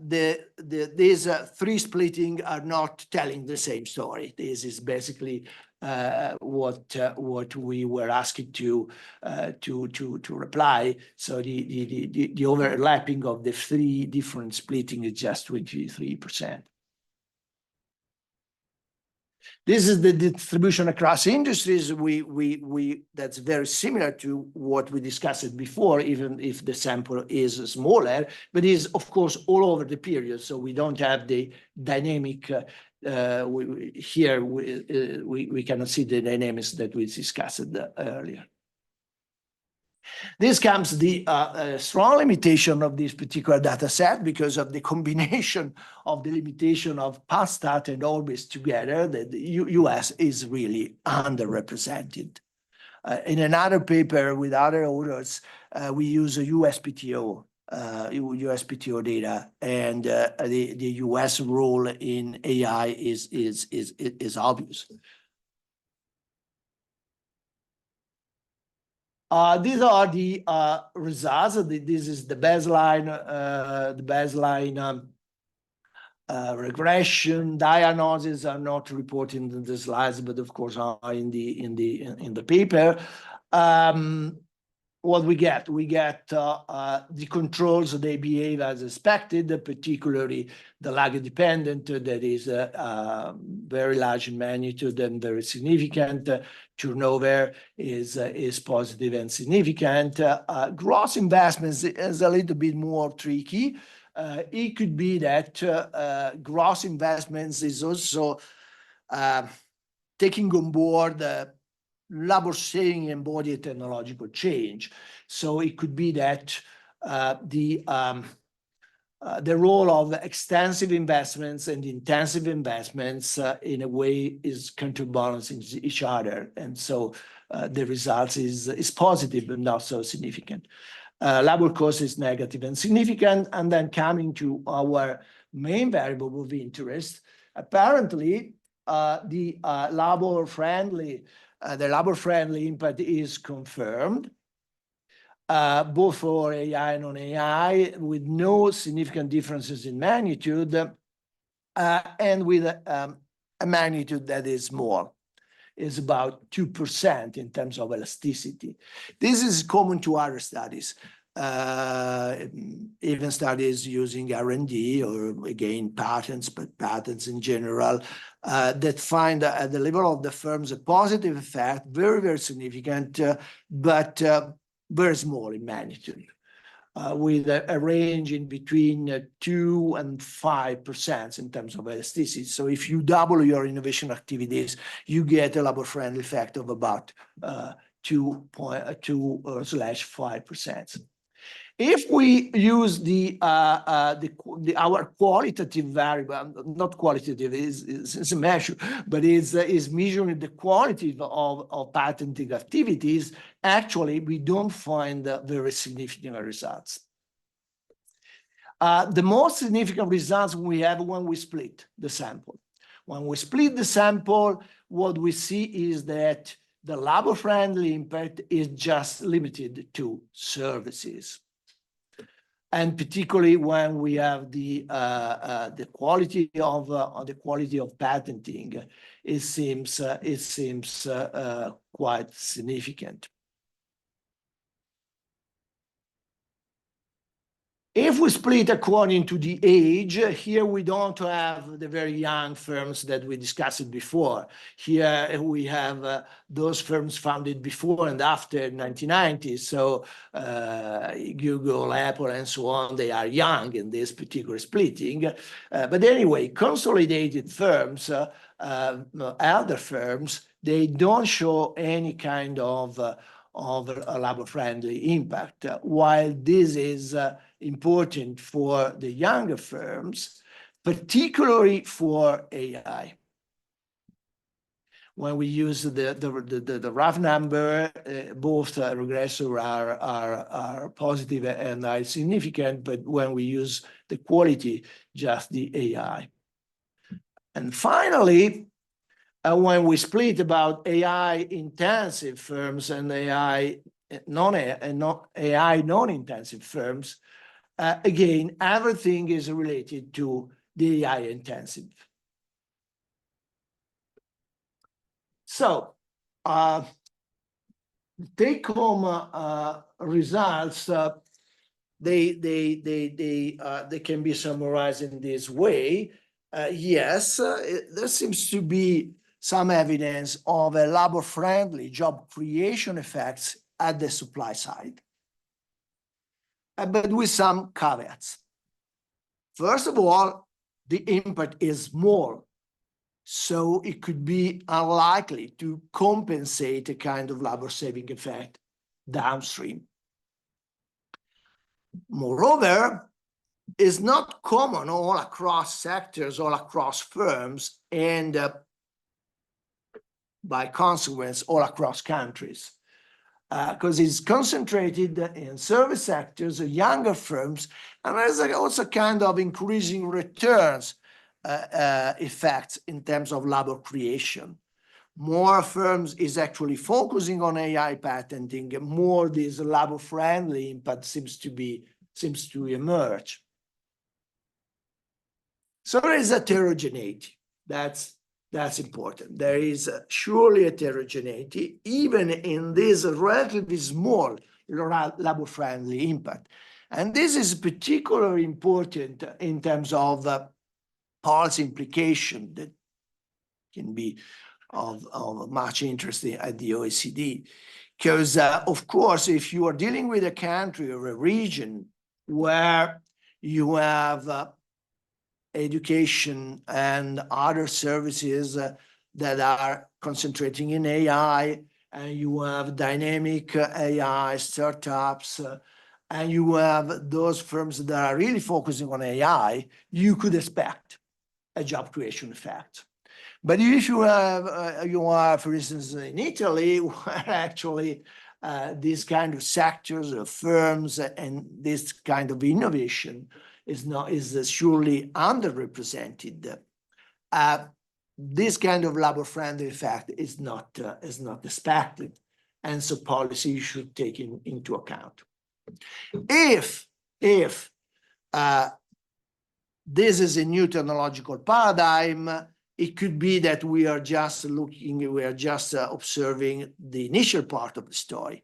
These three splitting are not telling the same story. This is basically what we were asked to reply. So the overlapping of the three different splitting is just 23%. This is the distribution across industries. That's very similar to what we discussed before, even if the sample is smaller, but is of course all over the period. So we don't have the dynamic. Here we cannot see the dynamics that we discussed earlier. This comes the strong limitation of this particular data set because of the combination of the limitation of past data and Orbis together. That the US is really underrepresented. In another paper with other authors, we use a USPTO data, and the US role in AI is obvious. These are the results. This is the baseline regression. Diagnoses are not reported in the slides, but of course are in the paper. What we get the controls, they behave as expected, particularly the lag dependent, that is very large in magnitude and very significant. Turnover is positive and significant. Gross investments is a little bit more tricky. It could be that gross investments is also taking on board labor-saving embodied technological change. So it could be that the role of extensive investments and intensive investments in a way is counterbalancing each other. And so the results is positive, but not so significant. Labor cost is negative and significant. And then coming to our main variable of interest, apparently the labor-friendly impact is confirmed, both for AI and non-AI, with no significant differences in magnitude, and with a magnitude that is small. is about 2% in terms of elasticity. This is common to other studies, even studies using R&D or again patents, but patents in general, that find at the level of the firms a positive effect, very, very significant, but very small in magnitude. With a range in between 2 and 5% in terms of elasticity. So if you double your innovation activities, you get a labor-friendly effect of about 2.2/5%. If we use our qualitative variable, not qualitative, is a measure, but is measuring the quality of patenting activities, actually, we don't find very significant results. The most significant results we have when we split the sample. When we split the sample, what we see is that the labor-friendly impact is just limited to services. And particularly when we have the quality of patenting, it seems quite significant. If we split according to the age, here we don't have the very young firms that we discussed before. Here we have those firms founded before and after 1990. So Google, Apple, and so on, they are young in this particular splitting. But anyway, consolidated firms, elder firms, they don't show any kind of a labor-friendly impact, while this is important for the younger firms, particularly for AI. When we use the rough number, both regressors are positive and are significant, but when we use the quality, just the AI. And finally, when we split about AI-intensive firms and AI non-intensive firms, again, everything is related to the AI-intensive. So, take-home results, they can be summarized in this way. Yes, there seems to be some evidence of a labor-friendly job creation effects at the supply side, but with some caveats. First of all, the impact is small, so it could be unlikely to compensate a kind of labor-saving effect downstream. Moreover, it's not common all across sectors, all across firms, and by consequence, all across countries, because it's concentrated in service sectors, younger firms, and there's also kind of increasing returns effects in terms of labor creation. More firms is actually focusing on AI patenting, more this labor-friendly impact seems to emerge. So there is heterogeneity. That's important. There is surely heterogeneity, even in this relatively small labor-friendly impact. And this is particularly important in terms of policy implication that can be of much interest at the OECD. Because, of course, if you are dealing with a country or a region where you have education and other services that are concentrating in AI, and you have dynamic AI startups, and you have those firms that are really focusing on AI, you could expect a job creation effect. But if you are, for instance, in Italy, where actually these kind of sectors of firms and this kind of innovation is surely underrepresented, this kind of labor-friendly effect is not expected, and so policy should take into account. If this is a new technological paradigm, It could be that we are just observing the initial part of the story.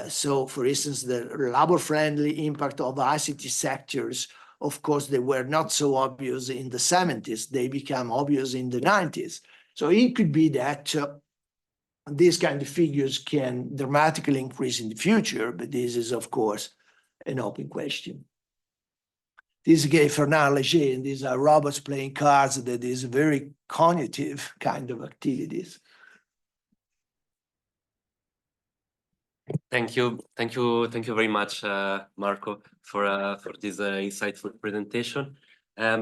So, for instance, the labor-friendly impact of ICT sectors, of course, they were not so obvious in the 70s. They become obvious in the 90s. So it could be that these kind of figures can dramatically increase in the future, but this is, of course, an open question. This is Fernand Léger, and these are robots playing cards. That is very cognitive kind of activities. Thank you very much, Marco, for this insightful presentation.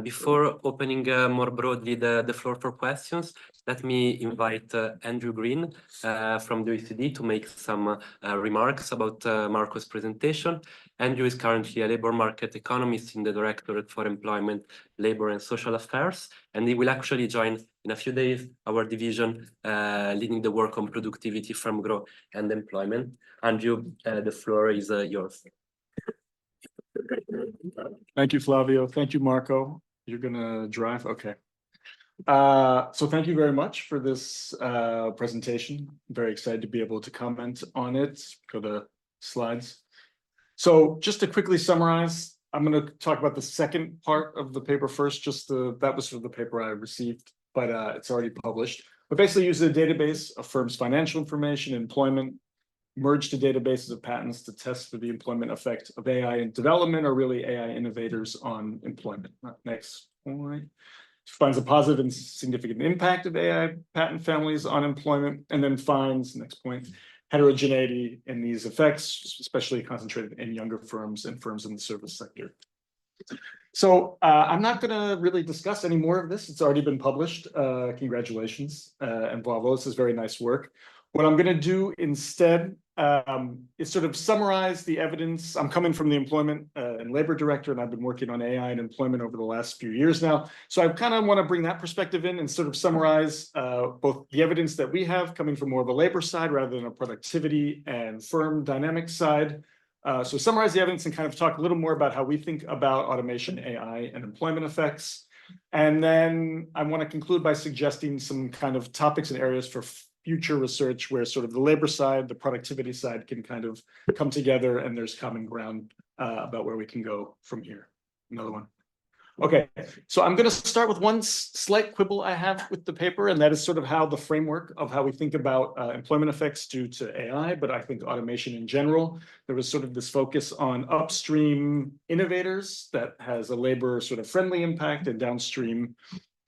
Before opening more broadly the floor for questions, let me invite Andrew Green from the OECD to make some remarks about Marco's presentation. Andrew is currently a labor market economist in the Directorate for Employment, Labor and Social Affairs, and he will actually join in a few days our division leading the work on productivity, firm growth and employment. Andrew, the floor is yours. Thank you, Flavio. Thank you, Marco. You're gonna drive? Okay. So thank you very much for this presentation. I'm very excited to be able to comment on it. Go to slides. So just to quickly summarize, I'm going to talk about the second part of the paper first. That was sort of the paper I received, but it's already published. But basically uses a database of firms' financial information, employment, merged to databases of patents to test for the employment effect of AI in development, or really AI innovators on employment. Next point. Finds a positive and significant impact of AI patent families on employment, and then finds, next point, heterogeneity in these effects, especially concentrated in younger firms and firms in the service sector. So I'm not going to really discuss any more of this. It's already been published. Congratulations and bravo. This is very nice work. What I'm going to do instead is sort of summarize the evidence. I'm coming from the employment and labor director, and I've been working on AI and employment over the last few years now. So I kind of want to bring that perspective in and sort of summarize both the evidence that we have coming from more of a labor side rather than a productivity and firm dynamic side. So summarize the evidence and kind of talk a little more about how we think about automation, AI, and employment effects. And then I want to conclude by suggesting some kind of topics and areas for future research where sort of the labor side, the productivity side can kind of come together and there's common ground about where we can go from here. Another one. Okay, so I'm going to start with one slight quibble I have with the paper, and that is sort of how the framework of how we think about employment effects due to AI, but I think automation in general. There was sort of this focus on upstream innovators that has a labor sort of friendly impact, and downstream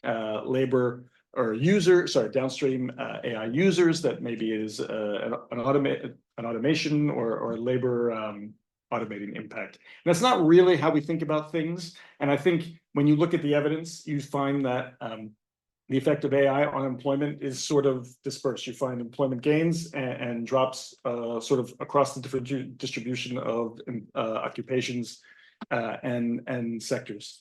labor or downstream AI users that maybe is an automation or labor automating impact. And that's not really how we think about things. And I think when you look at the evidence, you find that the effect of AI on employment is sort of dispersed. You find employment gains and drops sort of across the different distribution of occupations and sectors.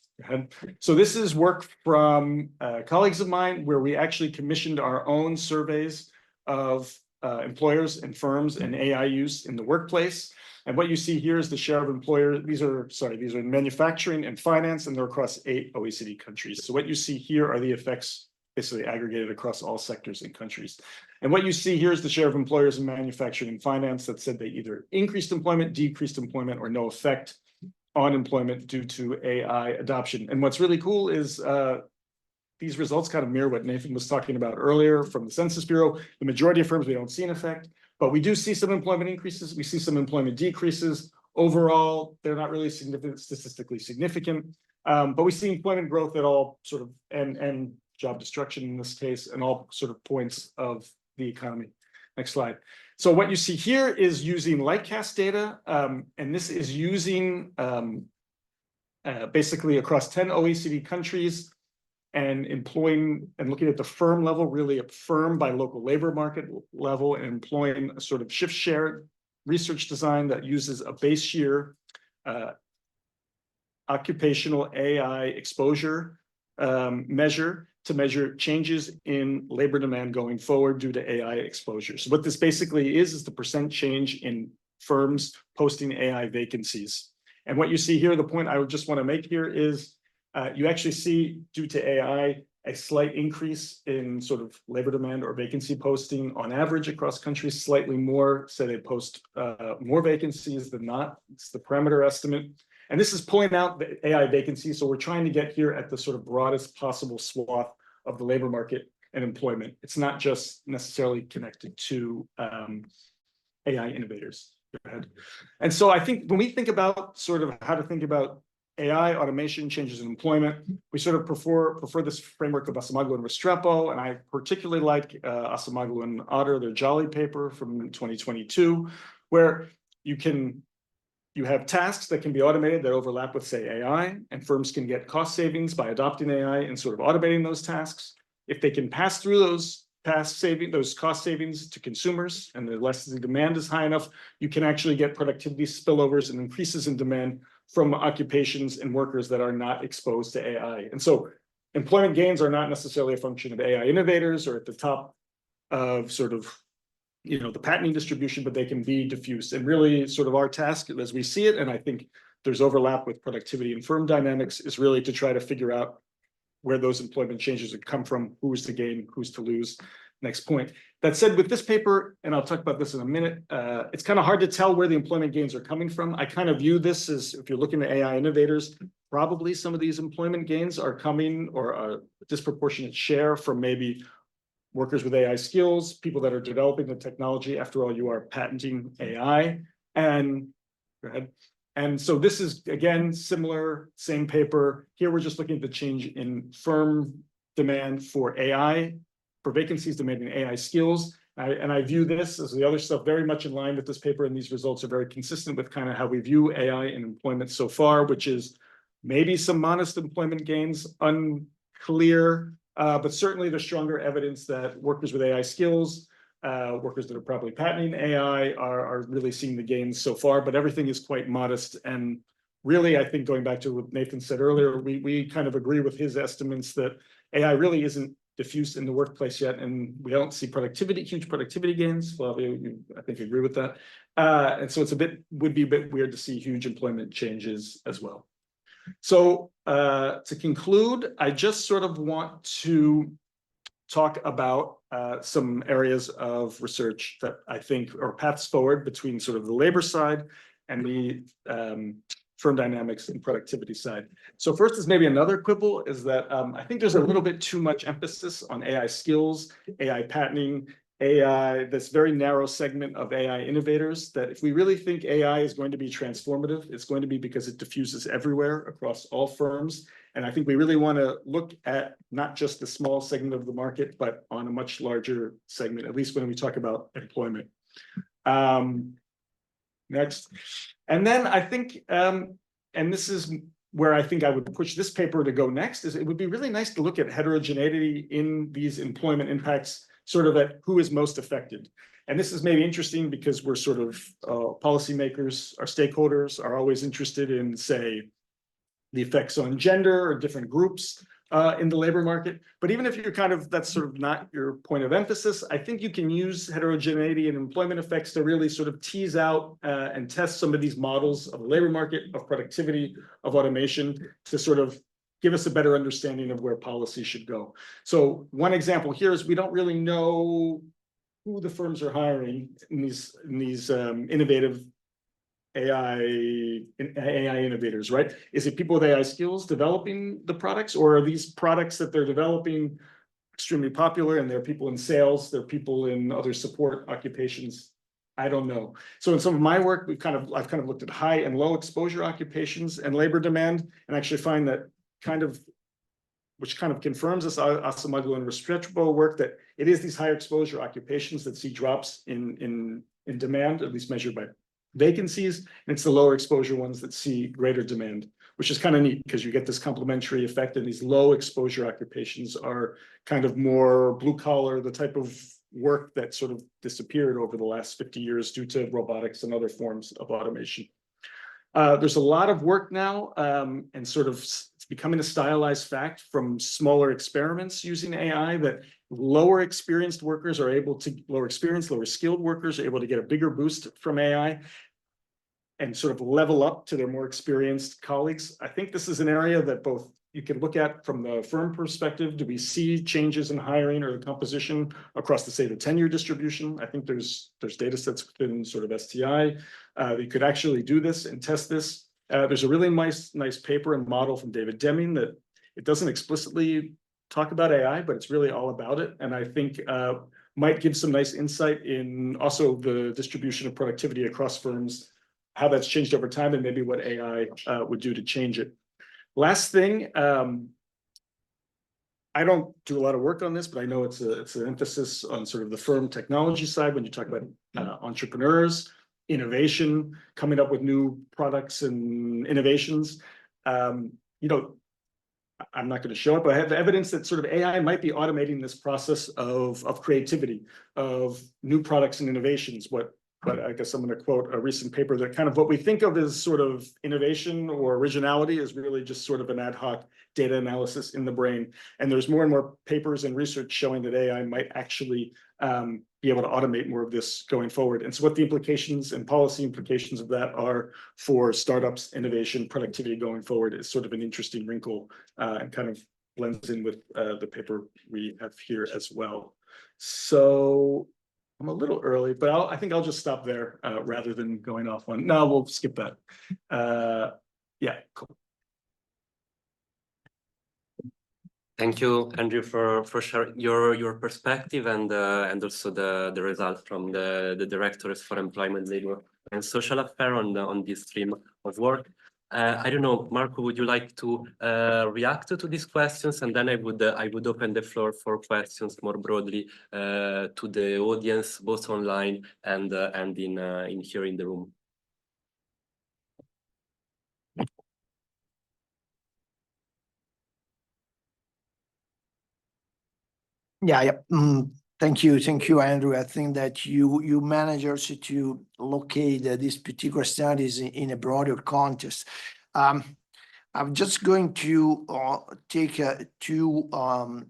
So this is work from colleagues of mine where we actually commissioned our own surveys of employers and firms and AI use in the workplace. And what you see here is the share of employers. These are in manufacturing and finance, and they're across 8 OECD countries. So what you see here are the effects basically aggregated across all sectors and countries. And what you see here is the share of employers in manufacturing and finance that said they either increased employment, decreased employment, or no effect on employment due to AI adoption. And what's really cool is these results kind of mirror what Nathan was talking about earlier from the Census Bureau. The majority of firms, we don't see an effect, but we do see some employment increases. We see some employment decreases. Overall, they're not really statistically significant, but we see employment growth at all sort of, and job destruction in this case, and all sort of points of the economy. Next slide. So what you see here is using Lightcast data, and this is using basically across 10 OECD countries and employing and looking at the firm level, really a firm by local labor market level, and employing a sort of shift share research design that uses a base year occupational AI exposure measure to measure changes in labor demand going forward due to AI exposure. So what this basically is the percent change in firms posting AI vacancies. And what you see here, the point I would just want to make here is you actually see due to AI, a slight increase in sort of labor demand or vacancy posting on average across countries, slightly more, say they post more vacancies than not. It's the parameter estimate. And this is pulling out the AI vacancies. So we're trying to get here at the sort of broadest possible swath of the labor market and employment. It's not just necessarily connected to AI innovators. Go ahead. And so I think when we think about sort of how to think about AI, automation, changes in employment, we sort of prefer this framework of Acemoglu and Restrepo, and I particularly like Acemoglu and Otter, their Jolly paper from 2022, where you have tasks that can be automated that overlap with, say, AI, and firms can get cost savings by adopting AI and sort of automating those tasks. If they can pass through those cost savings to consumers, and the demand is high enough, you can actually get productivity spillovers and increases in demand from occupations and workers that are not exposed to AI. And so employment gains are not necessarily a function of AI innovators or at the top of sort of, you know, the patenting distribution, but they can be diffused. And really sort of our task as we see it, and I think there's overlap with productivity and firm dynamics, is really to try to figure out where those employment changes would come from, who's to gain, who's to lose. Next point. That said, with this paper, and I'll talk about this in a minute, it's kind of hard to tell where the employment gains are coming from. I kind of view this as, if you're looking at AI innovators, probably some of these employment gains are coming, or a disproportionate share, from maybe workers with AI skills, people that are developing the technology. After all, you are patenting AI. And go ahead. And so this is, again, similar, same paper. Here, we're just looking at the change in firm demand for AI, for vacancies demanding AI skills. And I view this, as the other stuff, very much in line with this paper, and these results are very consistent with kind of how we view AI and employment so far, which is maybe some modest employment gains, unclear, but certainly there's stronger evidence that workers with AI skills, workers that are probably patenting AI are really seeing the gains so far, but everything is quite modest. And really, I think going back to what Nathan said earlier, we kind of agree with his estimates that AI really isn't diffused in the workplace yet, and we don't see huge productivity gains. Flavio, you, I think, agree with that. And so would be a bit weird to see huge employment changes as well. So to conclude, I just sort of want to talk about some areas of research that I think are paths forward between sort of the labor side and the firm dynamics and productivity side. So first is maybe another quibble is that I think there's a little bit too much emphasis on AI skills, AI patenting, AI, this very narrow segment of AI innovators, that if we really think AI is going to be transformative, it's going to be because it diffuses everywhere across all firms. And I think we really want to look at not just the small segment of the market, but on a much larger segment, at least when we talk about employment. Next. And then I think, and this is where I think I would push this paper to go next, is it would be really nice to look at heterogeneity in these employment impacts, sort of at who is most affected. And this is maybe interesting because we're sort of policymakers, our stakeholders are always interested in, say, the effects on gender or different groups in the labor market. But even if you're kind of, that's sort of not your point of emphasis, I think you can use heterogeneity and employment effects to really sort of tease out and test some of these models of the labor market, of productivity, of automation, to sort of give us a better understanding of where policy should go. So one example here is we don't really know who the firms are hiring in these innovative AI innovators, right? Is it people with AI skills developing the products, or are these products that they're developing extremely popular and there are people in sales, there are people in other support occupations? I don't know. So in some of my work, I've kind of looked at high and low exposure occupations and labor demand, and actually find that which kind of confirms this Acemoglu and Restrepo work, that it is these higher exposure occupations that see drops in demand, at least measured by vacancies, and it's the lower exposure ones that see greater demand, which is kind of neat because you get this complementary effect, and these low exposure occupations are kind of more blue collar, the type of work that sort of disappeared over the last 50 years due to robotics and other forms of automation. There's a lot of work now, and sort of it's becoming a stylized fact from smaller experiments using AI, that lower skilled workers are able to get a bigger boost from AI and sort of level up to their more experienced colleagues. I think this is an area that both you can look at from the firm perspective. Do we see changes in hiring or the composition across the, say, the tenure distribution? I think there's data sets within sort of STI. You could actually do this and test this. There's a really nice paper and model from David Deming that it doesn't explicitly talk about AI, but it's really all about it. And I think might give some nice insight in also the distribution of productivity across firms, how that's changed over time, and maybe what AI would do to change it. Last thing, I don't do a lot of work on this, but I know it's an emphasis on sort of the firm technology side when you talk about entrepreneurs, innovation, coming up with new products and innovations. You know, I'm not going to show it, but I have evidence that sort of AI might be automating this process of creativity, of new products and innovations. But I guess I'm going to quote a recent paper that kind of what we think of as sort of innovation or originality is really just sort of an ad hoc data analysis in the brain. And there's more and more papers and research showing that AI might actually be able to automate more of this going forward. And so what the implications and policy implications of that are for startups, innovation, productivity going forward is sort of an interesting wrinkle and kind of blends in with the paper we have here as well. So I'm a little early, but I think I'll just stop there rather than going off one. No, we'll skip that. Yeah, cool. Thank you, Andrew, for sharing your perspective and also the result from the Directors for Employment, Labor and Social Affairs on this stream of work. I don't know, Marco, would you like to react to these questions, and then I would open the floor for questions more broadly to the audience, both online and in here in the room. Yeah. Thank you, Andrew. I think that you manage also to locate these particular studies in a broader context. I'm just going to take two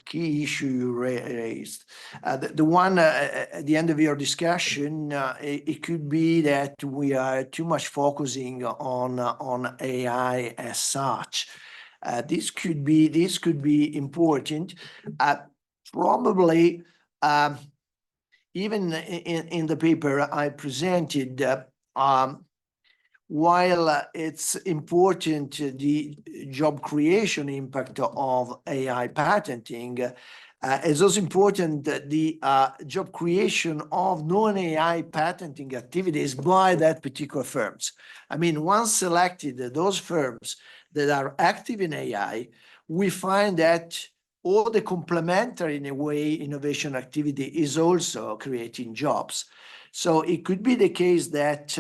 key issues you raised. The one at the end of your discussion, it could be that we are too much focusing on AI as such. This could be important. Probably, even in the paper I presented, while it's important the job creation impact of AI patenting, it's also important that the job creation of non-AI patenting activities by that particular firms. I mean, once selected, those firms that are active in AI, we find that all the complementary, in a way, innovation activity is also creating jobs. So it could be the case that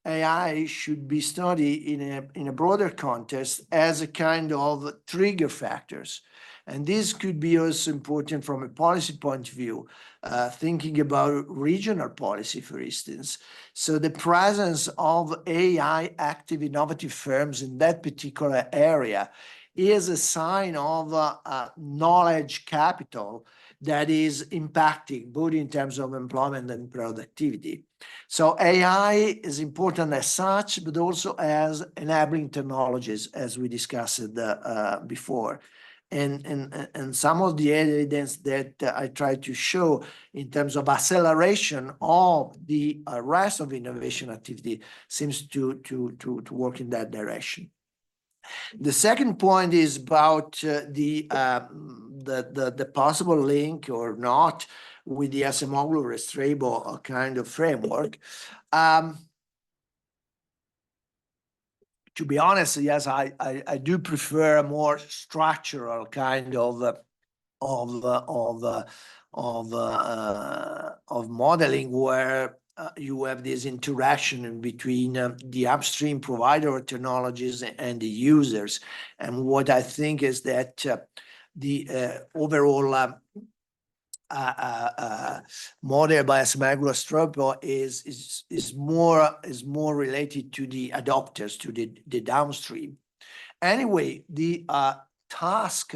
AI should be studied in a broader context as a kind of trigger factors. And this could be also important from a policy point of view, thinking about regional policy, for instance. So the presence of AI active innovative firms in that particular area is a sign of knowledge capital that is impacting both in terms of employment and productivity. So AI is important as such, but also as enabling technologies, as we discussed before. And some of the evidence that I tried to show in terms of acceleration of the rest of innovation activity seems to work in that direction. The second point is about the possible link or not with the Acemoglu-Restrepo kind of framework. To be honest, yes, I do prefer a more structural kind of modeling where you have this interaction between the upstream provider of technologies and the users. And what I think is that the overall model by Acemoglu-Restrepo is more related to the adopters, to the downstream. Anyway, the task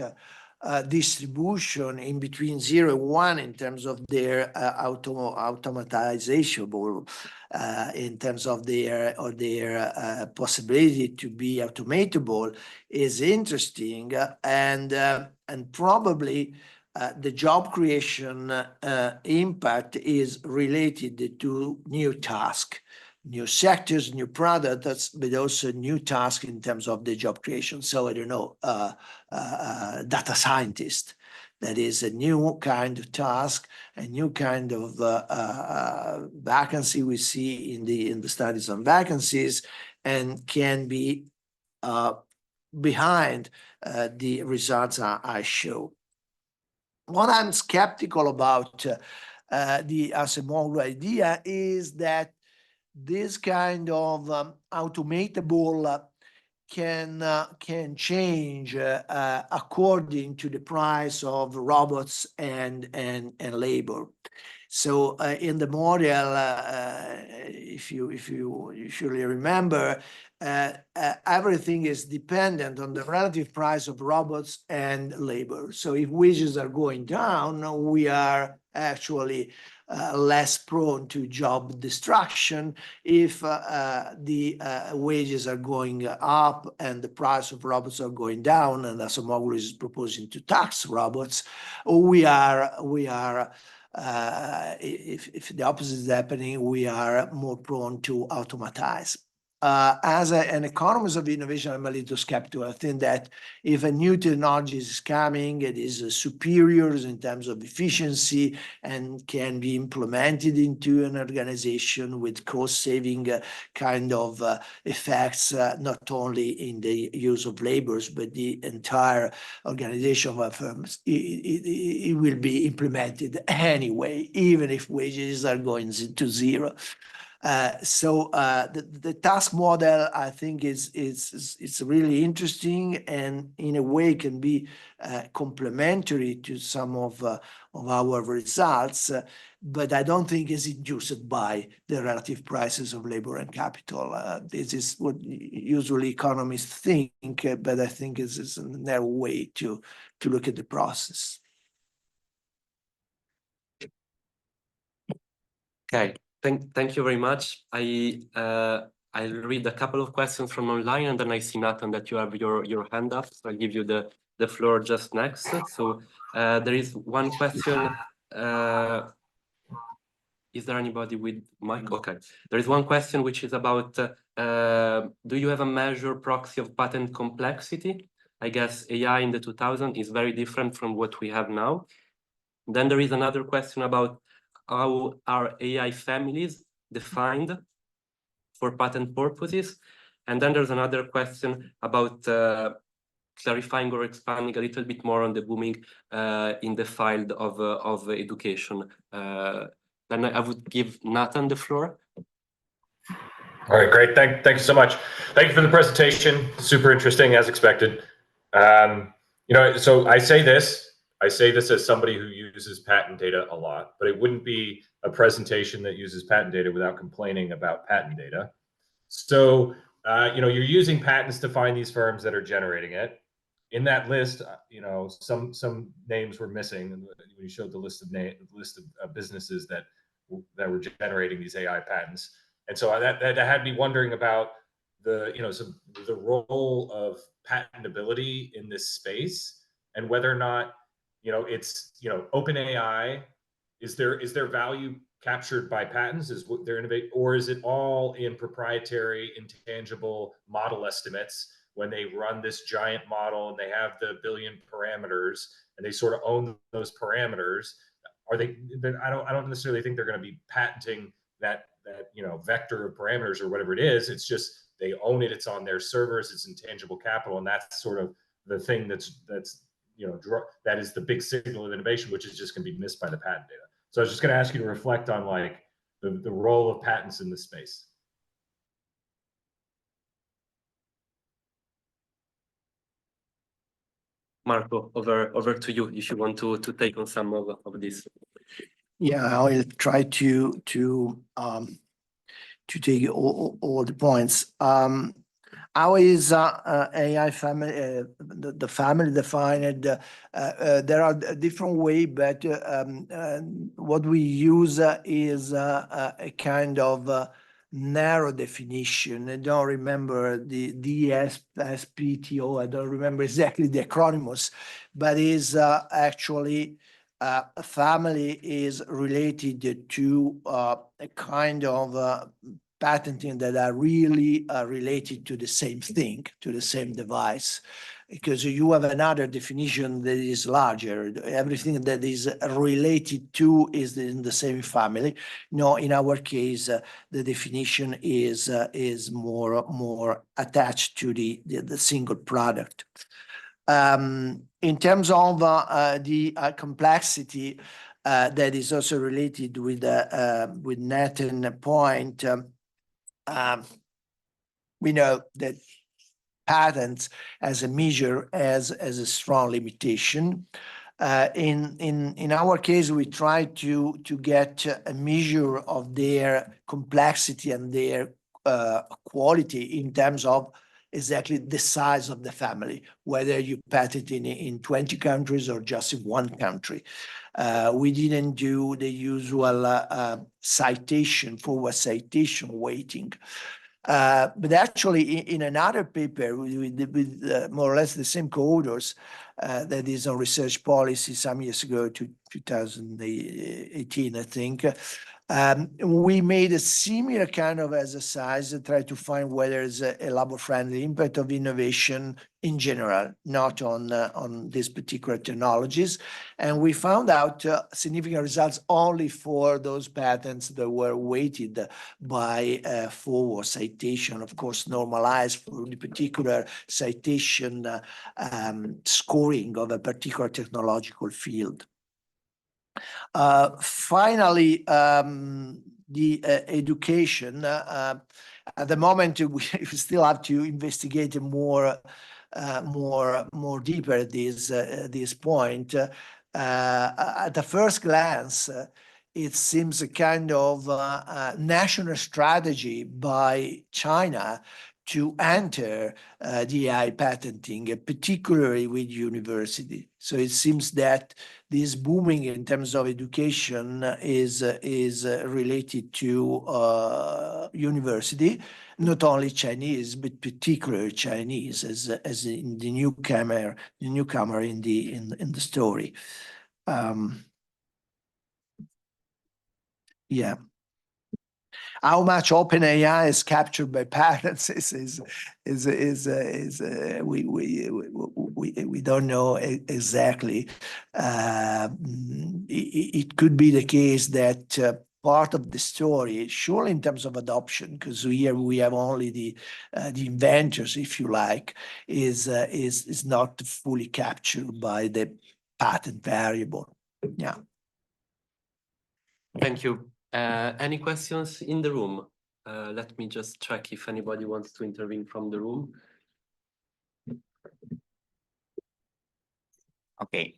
distribution in between 0 and 1 in terms of their automatization, in terms of their possibility to be automatable is interesting, and probably the job creation impact is related to new tasks, new sectors, new products, but also new tasks in terms of the job creation. So I don't know, data scientist, that is a new kind of task, a new kind of vacancy we see in the studies on vacancies, and can be behind the results I show. What I'm skeptical about the Acemoglu idea is that this kind of automatable can change according to the price of robots and labor. So in the model, if you surely remember, everything is dependent on the relative price of robots and labor. So if wages are going down, we are actually less prone to job destruction. If the wages are going up and the price of robots are going down, and Acemoglu is proposing to tax robots, if the opposite is happening, we are more prone to automatize. As an economist of innovation, I'm a little skeptical. I think that if a new technology is coming, it is superior in terms of efficiency and can be implemented into an organization with cost-saving kind of effects, not only in the use of labors, but the entire organization of firms, it will be implemented anyway, even if wages are going to 0. So the task model, I think, it's really interesting, and in a way can be complementary to some of our results, but I don't think it's induced by the relative prices of labor and capital. This is what usually economists think, but I think it's a narrow way to look at the process. Okay. Thank you very much. I'll read a couple of questions from online, and then I see, Nathan, that you have your hand up, so I'll give you the floor just next. So there is one question. Is there anybody with mic? Okay. There is one question which is about, do you have a measure proxy of patent complexity? I guess AI in the 2000s is very different from what we have now. Then there is another question about how are AI families defined for patent purposes? And then there's another question about clarifying or expanding a little bit more on the booming in the field of education. Then I would give Nathan the floor. All right, great. Thank you so much. Thank you for the presentation. Super interesting, as expected. So I say this as somebody who uses patent data a lot, but it wouldn't be a presentation that uses patent data without complaining about patent data. So, you're using patents to find these firms that are generating it. In that list, some names were missing when you showed the list of businesses that were generating these AI patents. And so that had me wondering about the role of patentability in this space, and whether or not it's OpenAI, is there value captured by patents? Is what they're innovate, or is it all in proprietary, intangible model estimates when they run this giant model and they have the billion parameters and they sort of own those parameters? I don't necessarily think they're going to be patenting that vector of parameters or whatever it is. It's just they own it. It's on their servers. It's intangible capital, and that's sort of the thing that is the big signal of innovation, which is just going to be missed by the patent data. So I was just going to ask you to reflect on the role of patents in this space. Marco, over to you if you want to take on some of this. Yeah, I'll try to take all the points. How is AI family, the family defined? There are different ways, but what we use is a kind of narrow definition. I don't remember the DSPTO, I don't remember exactly the acronyms, but is actually a family is related to a kind of patenting that are really related to the same thing, to the same device, because you have another definition that is larger. Everything that is related to is in the same family. No, in our case, the definition is more attached to the single product. In terms of the complexity that is also related with net and point, we know that patents as a measure as a strong limitation. In our case, we try to get a measure of their complexity and their quality in terms of exactly the size of the family, whether you patent in 20 countries or just in one country. We didn't do the usual citation, forward citation weighting. But actually, in another paper with more or less the same co-authors, that is on research policy some years ago, 2018, I think, we made a similar kind of exercise to try to find whether there's a labor-friendly impact of innovation in general, not on these particular technologies. And we found out significant results only for those patents that were weighted by forward citation, of course, normalized for the particular citation scoring of a particular technological field. Finally, the education. At the moment, we still have to investigate more deeper at this point. At the first glance, it seems a kind of national strategy by China to enter the AI patenting, particularly with university. So it seems that this booming in terms of education is related to university, not only Chinese, but particularly Chinese as in the newcomer in the story. Yeah. How much OpenAI is captured by patents we don't know exactly. It could be the case that part of the story, surely in terms of adoption, because here we have only the inventors, if you like, is not fully captured by the patent variable. Yeah. Thank you. Any questions in the room? Let me just check if anybody wants to intervene from the room. Okay,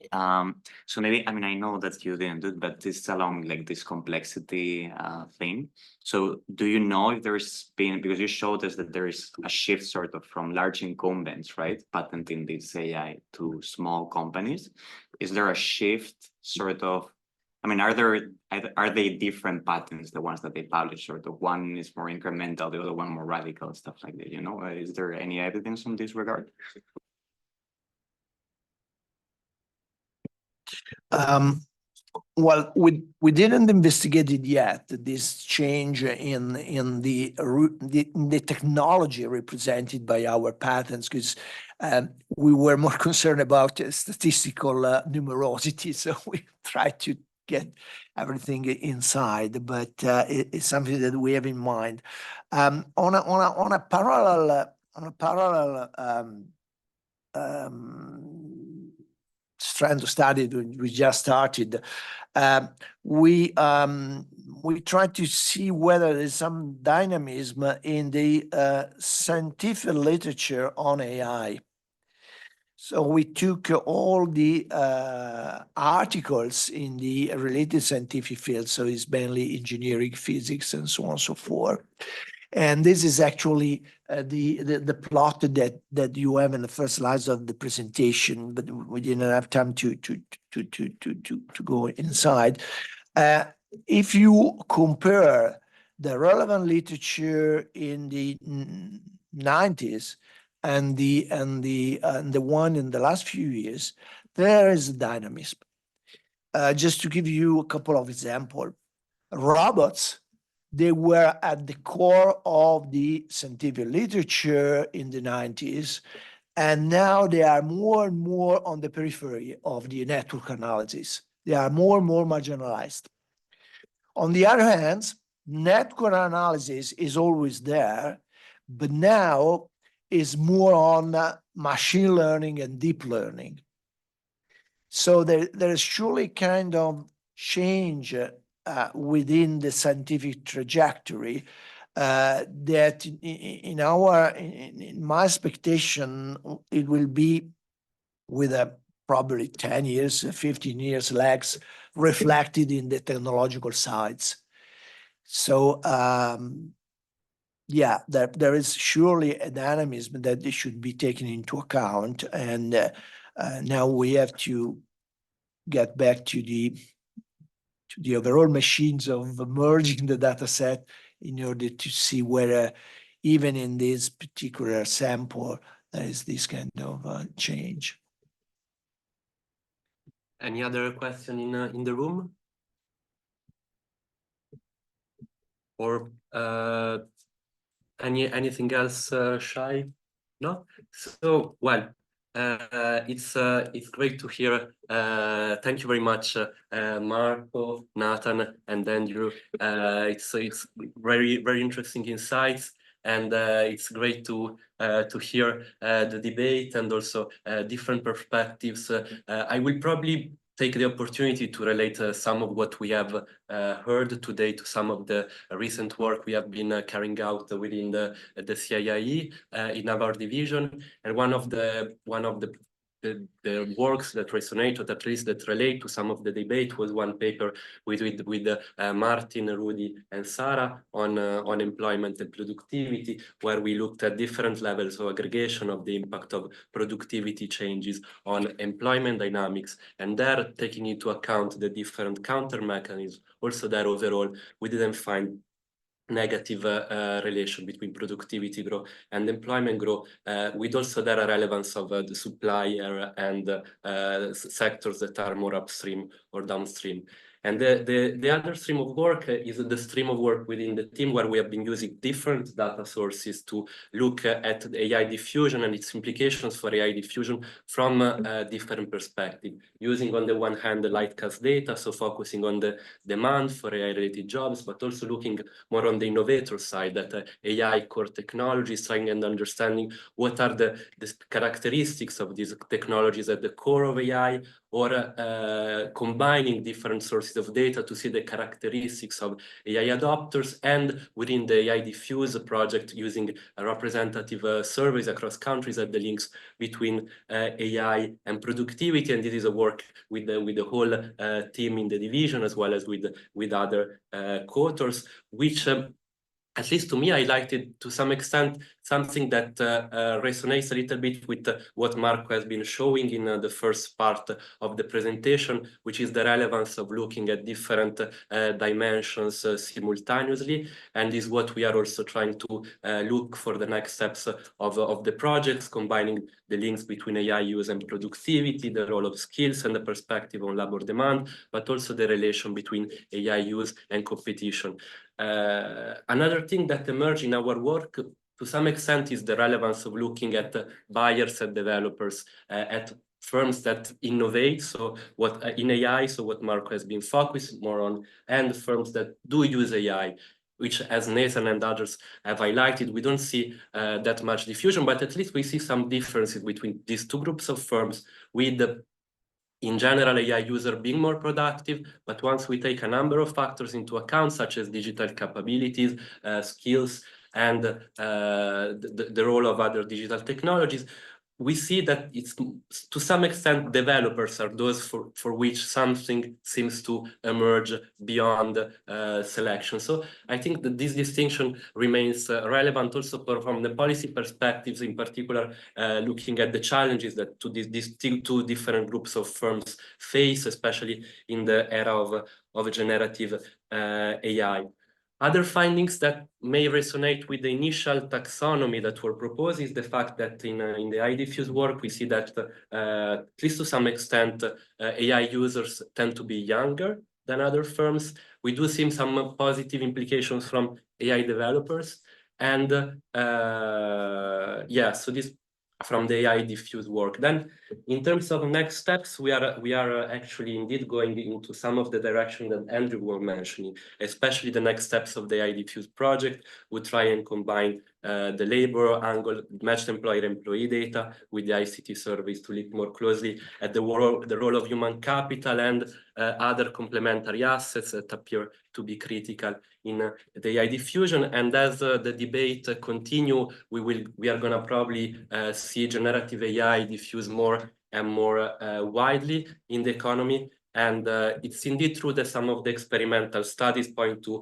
so maybe, I mean, I know that you didn't do it, but it's along like this complexity thing. So do you know if there's been, because you showed us that there is a shift sort of from large incumbents, right, patenting this AI to small companies. Is there a shift sort of, I mean, are they different patents, the ones that they publish, sort of one is more incremental, the other one more radical, stuff like that, you know? Is there any evidence in this regard? Well, we didn't investigate it yet, this change in the technology represented by our patents, because we were more concerned about statistical numerosity, so we tried to get everything inside, but it's something that we have in mind. On a parallel strand of study we just started, we tried to see whether there's some dynamism in the scientific literature on AI. So we took all the articles in the related scientific field, so it's mainly engineering, physics, and so on and so forth. And this is actually the plot that you have in the first slides of the presentation, but we didn't have time to go inside. If you compare the relevant literature in the 90s and the one in the last few years, there is a dynamism. Just to give you a couple of examples, robots, they were at the core of the scientific literature in the 90s, and now they are more and more on the periphery of the network analysis. They are more and more marginalized. On the other hand, network analysis is always there, but now is more on machine learning and deep learning. So there is surely kind of change within the scientific trajectory that in my expectation, it will be with a probably 10 years, 15 years lags reflected in the technological sides. So yeah, there is surely a dynamism that should be taken into account. And now we have to get back to the overall machines of merging the data set in order to see whether even in this particular sample, there is this kind of change. Any other question in the room? Or anything else, Shai? No? So, well, it's great to hear. Thank you very much, Marco, Nathan, and Andrew. It's very, very interesting insights, and it's great to hear the debate and also different perspectives. I will probably take the opportunity to relate some of what we have heard today to some of the recent work we have been carrying out within the CIIE in our division. And one of the works that resonate, or at least that relate to some of the debate, was one paper with Martin, Rudy, and Sarah on employment and productivity, where we looked at different levels of aggregation of the impact of productivity changes on employment dynamics, and there taking into account the different counter mechanisms. Also there overall, we didn't find negative relation between productivity growth and employment growth, with also there a relevance of the supplier and sectors that are more upstream or downstream. And the other stream of work is the stream of work within the team, where we have been using different data sources to look at the AI diffusion and its implications for AI diffusion from a different perspective, using on the one hand the Lightcast data, so focusing on the demand for AI-related jobs, but also looking more on the innovator side, that AI core technologies, trying and understanding what are the characteristics of these technologies at the core of AI, or combining different sources of data to see the characteristics of AI adopters, and within the AI Diffuse project, using representative surveys across countries at the links between AI and productivity. And this is a work with the whole team in the division, as well as with other co-authors, which at least to me, I liked it to some extent, something that resonates a little bit with what Marco has been showing in the first part of the presentation, which is the relevance of looking at different dimensions simultaneously. And is what we are also trying to look for the next steps of the projects, combining the links between AI use and productivity, the role of skills and the perspective on labor demand, but also the relation between AI use and competition. Another thing that emerged in our work to some extent is the relevance of looking at buyers and developers, at firms that innovate, so what in AI, so what Marco has been focused more on, and firms that do use AI, which, as Nathan and others have highlighted, we don't see that much diffusion, but at least we see some differences between these two groups of firms, with in general, AI user being more productive, but once we take a number of factors into account, such as digital capabilities, skills, and the role of other digital technologies, we see that it's to some extent developers are those for which something seems to emerge beyond selection. So I think that this distinction remains relevant also from the policy perspectives, in particular looking at the challenges that these two different groups of firms face, especially in the era of generative AI. Other findings that may resonate with the initial taxonomy that were proposed is the fact that in the AI diffuse work, we see that at least to some extent, AI users tend to be younger than other firms. We do see some positive implications from AI developers. And yeah, so this from the AI diffuse work. Then in terms of next steps, we are actually indeed going into some of the direction that Andrew was mentioning, especially the next steps of the AI diffuse project. We try and combine the labor angle, matched employer-employee data with the ICT surveys to look more closely at the role of human capital and other complementary assets that appear to be critical in the AI diffusion. And as the debate continue, we are gonna probably see generative AI diffuse more and more widely in the economy. And it's indeed true that some of the experimental studies point to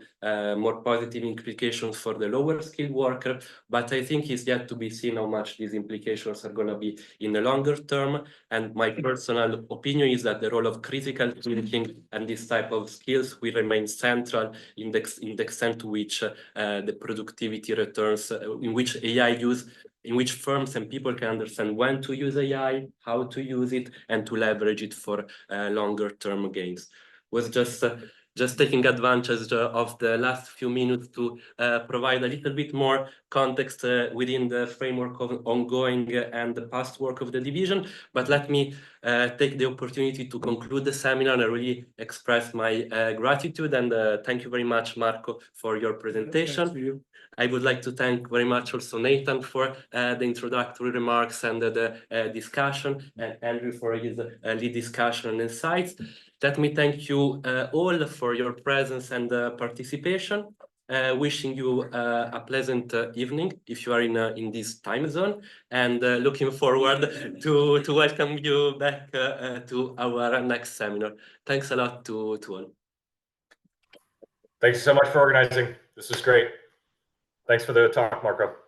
more positive implications for the lower skilled worker, but I think it's yet to be seen how much these implications are going to be in the longer term. And my personal opinion is that the role of critical thinking and this type of skills will remain central in the extent to which the productivity returns, in which AI use, in which firms and people can understand when to use AI, how to use it, and to leverage it for longer term gains. Was just taking advantage of the last few minutes to provide a little bit more context within the framework of ongoing and the past work of the division. But let me take the opportunity to conclude the seminar and really express my gratitude. And thank you very much, Marco, for your presentation. I would like to thank very much also Nathan for the introductory remarks and the discussion, and Andrew for his lead discussion and insights. Let me thank you all for your presence and participation. Wishing you a pleasant evening if you are in this time zone, and looking forward to welcome you back to our next seminar. Thanks a lot to all. Thanks so much for organizing. This was great. Thanks for the talk, Marco.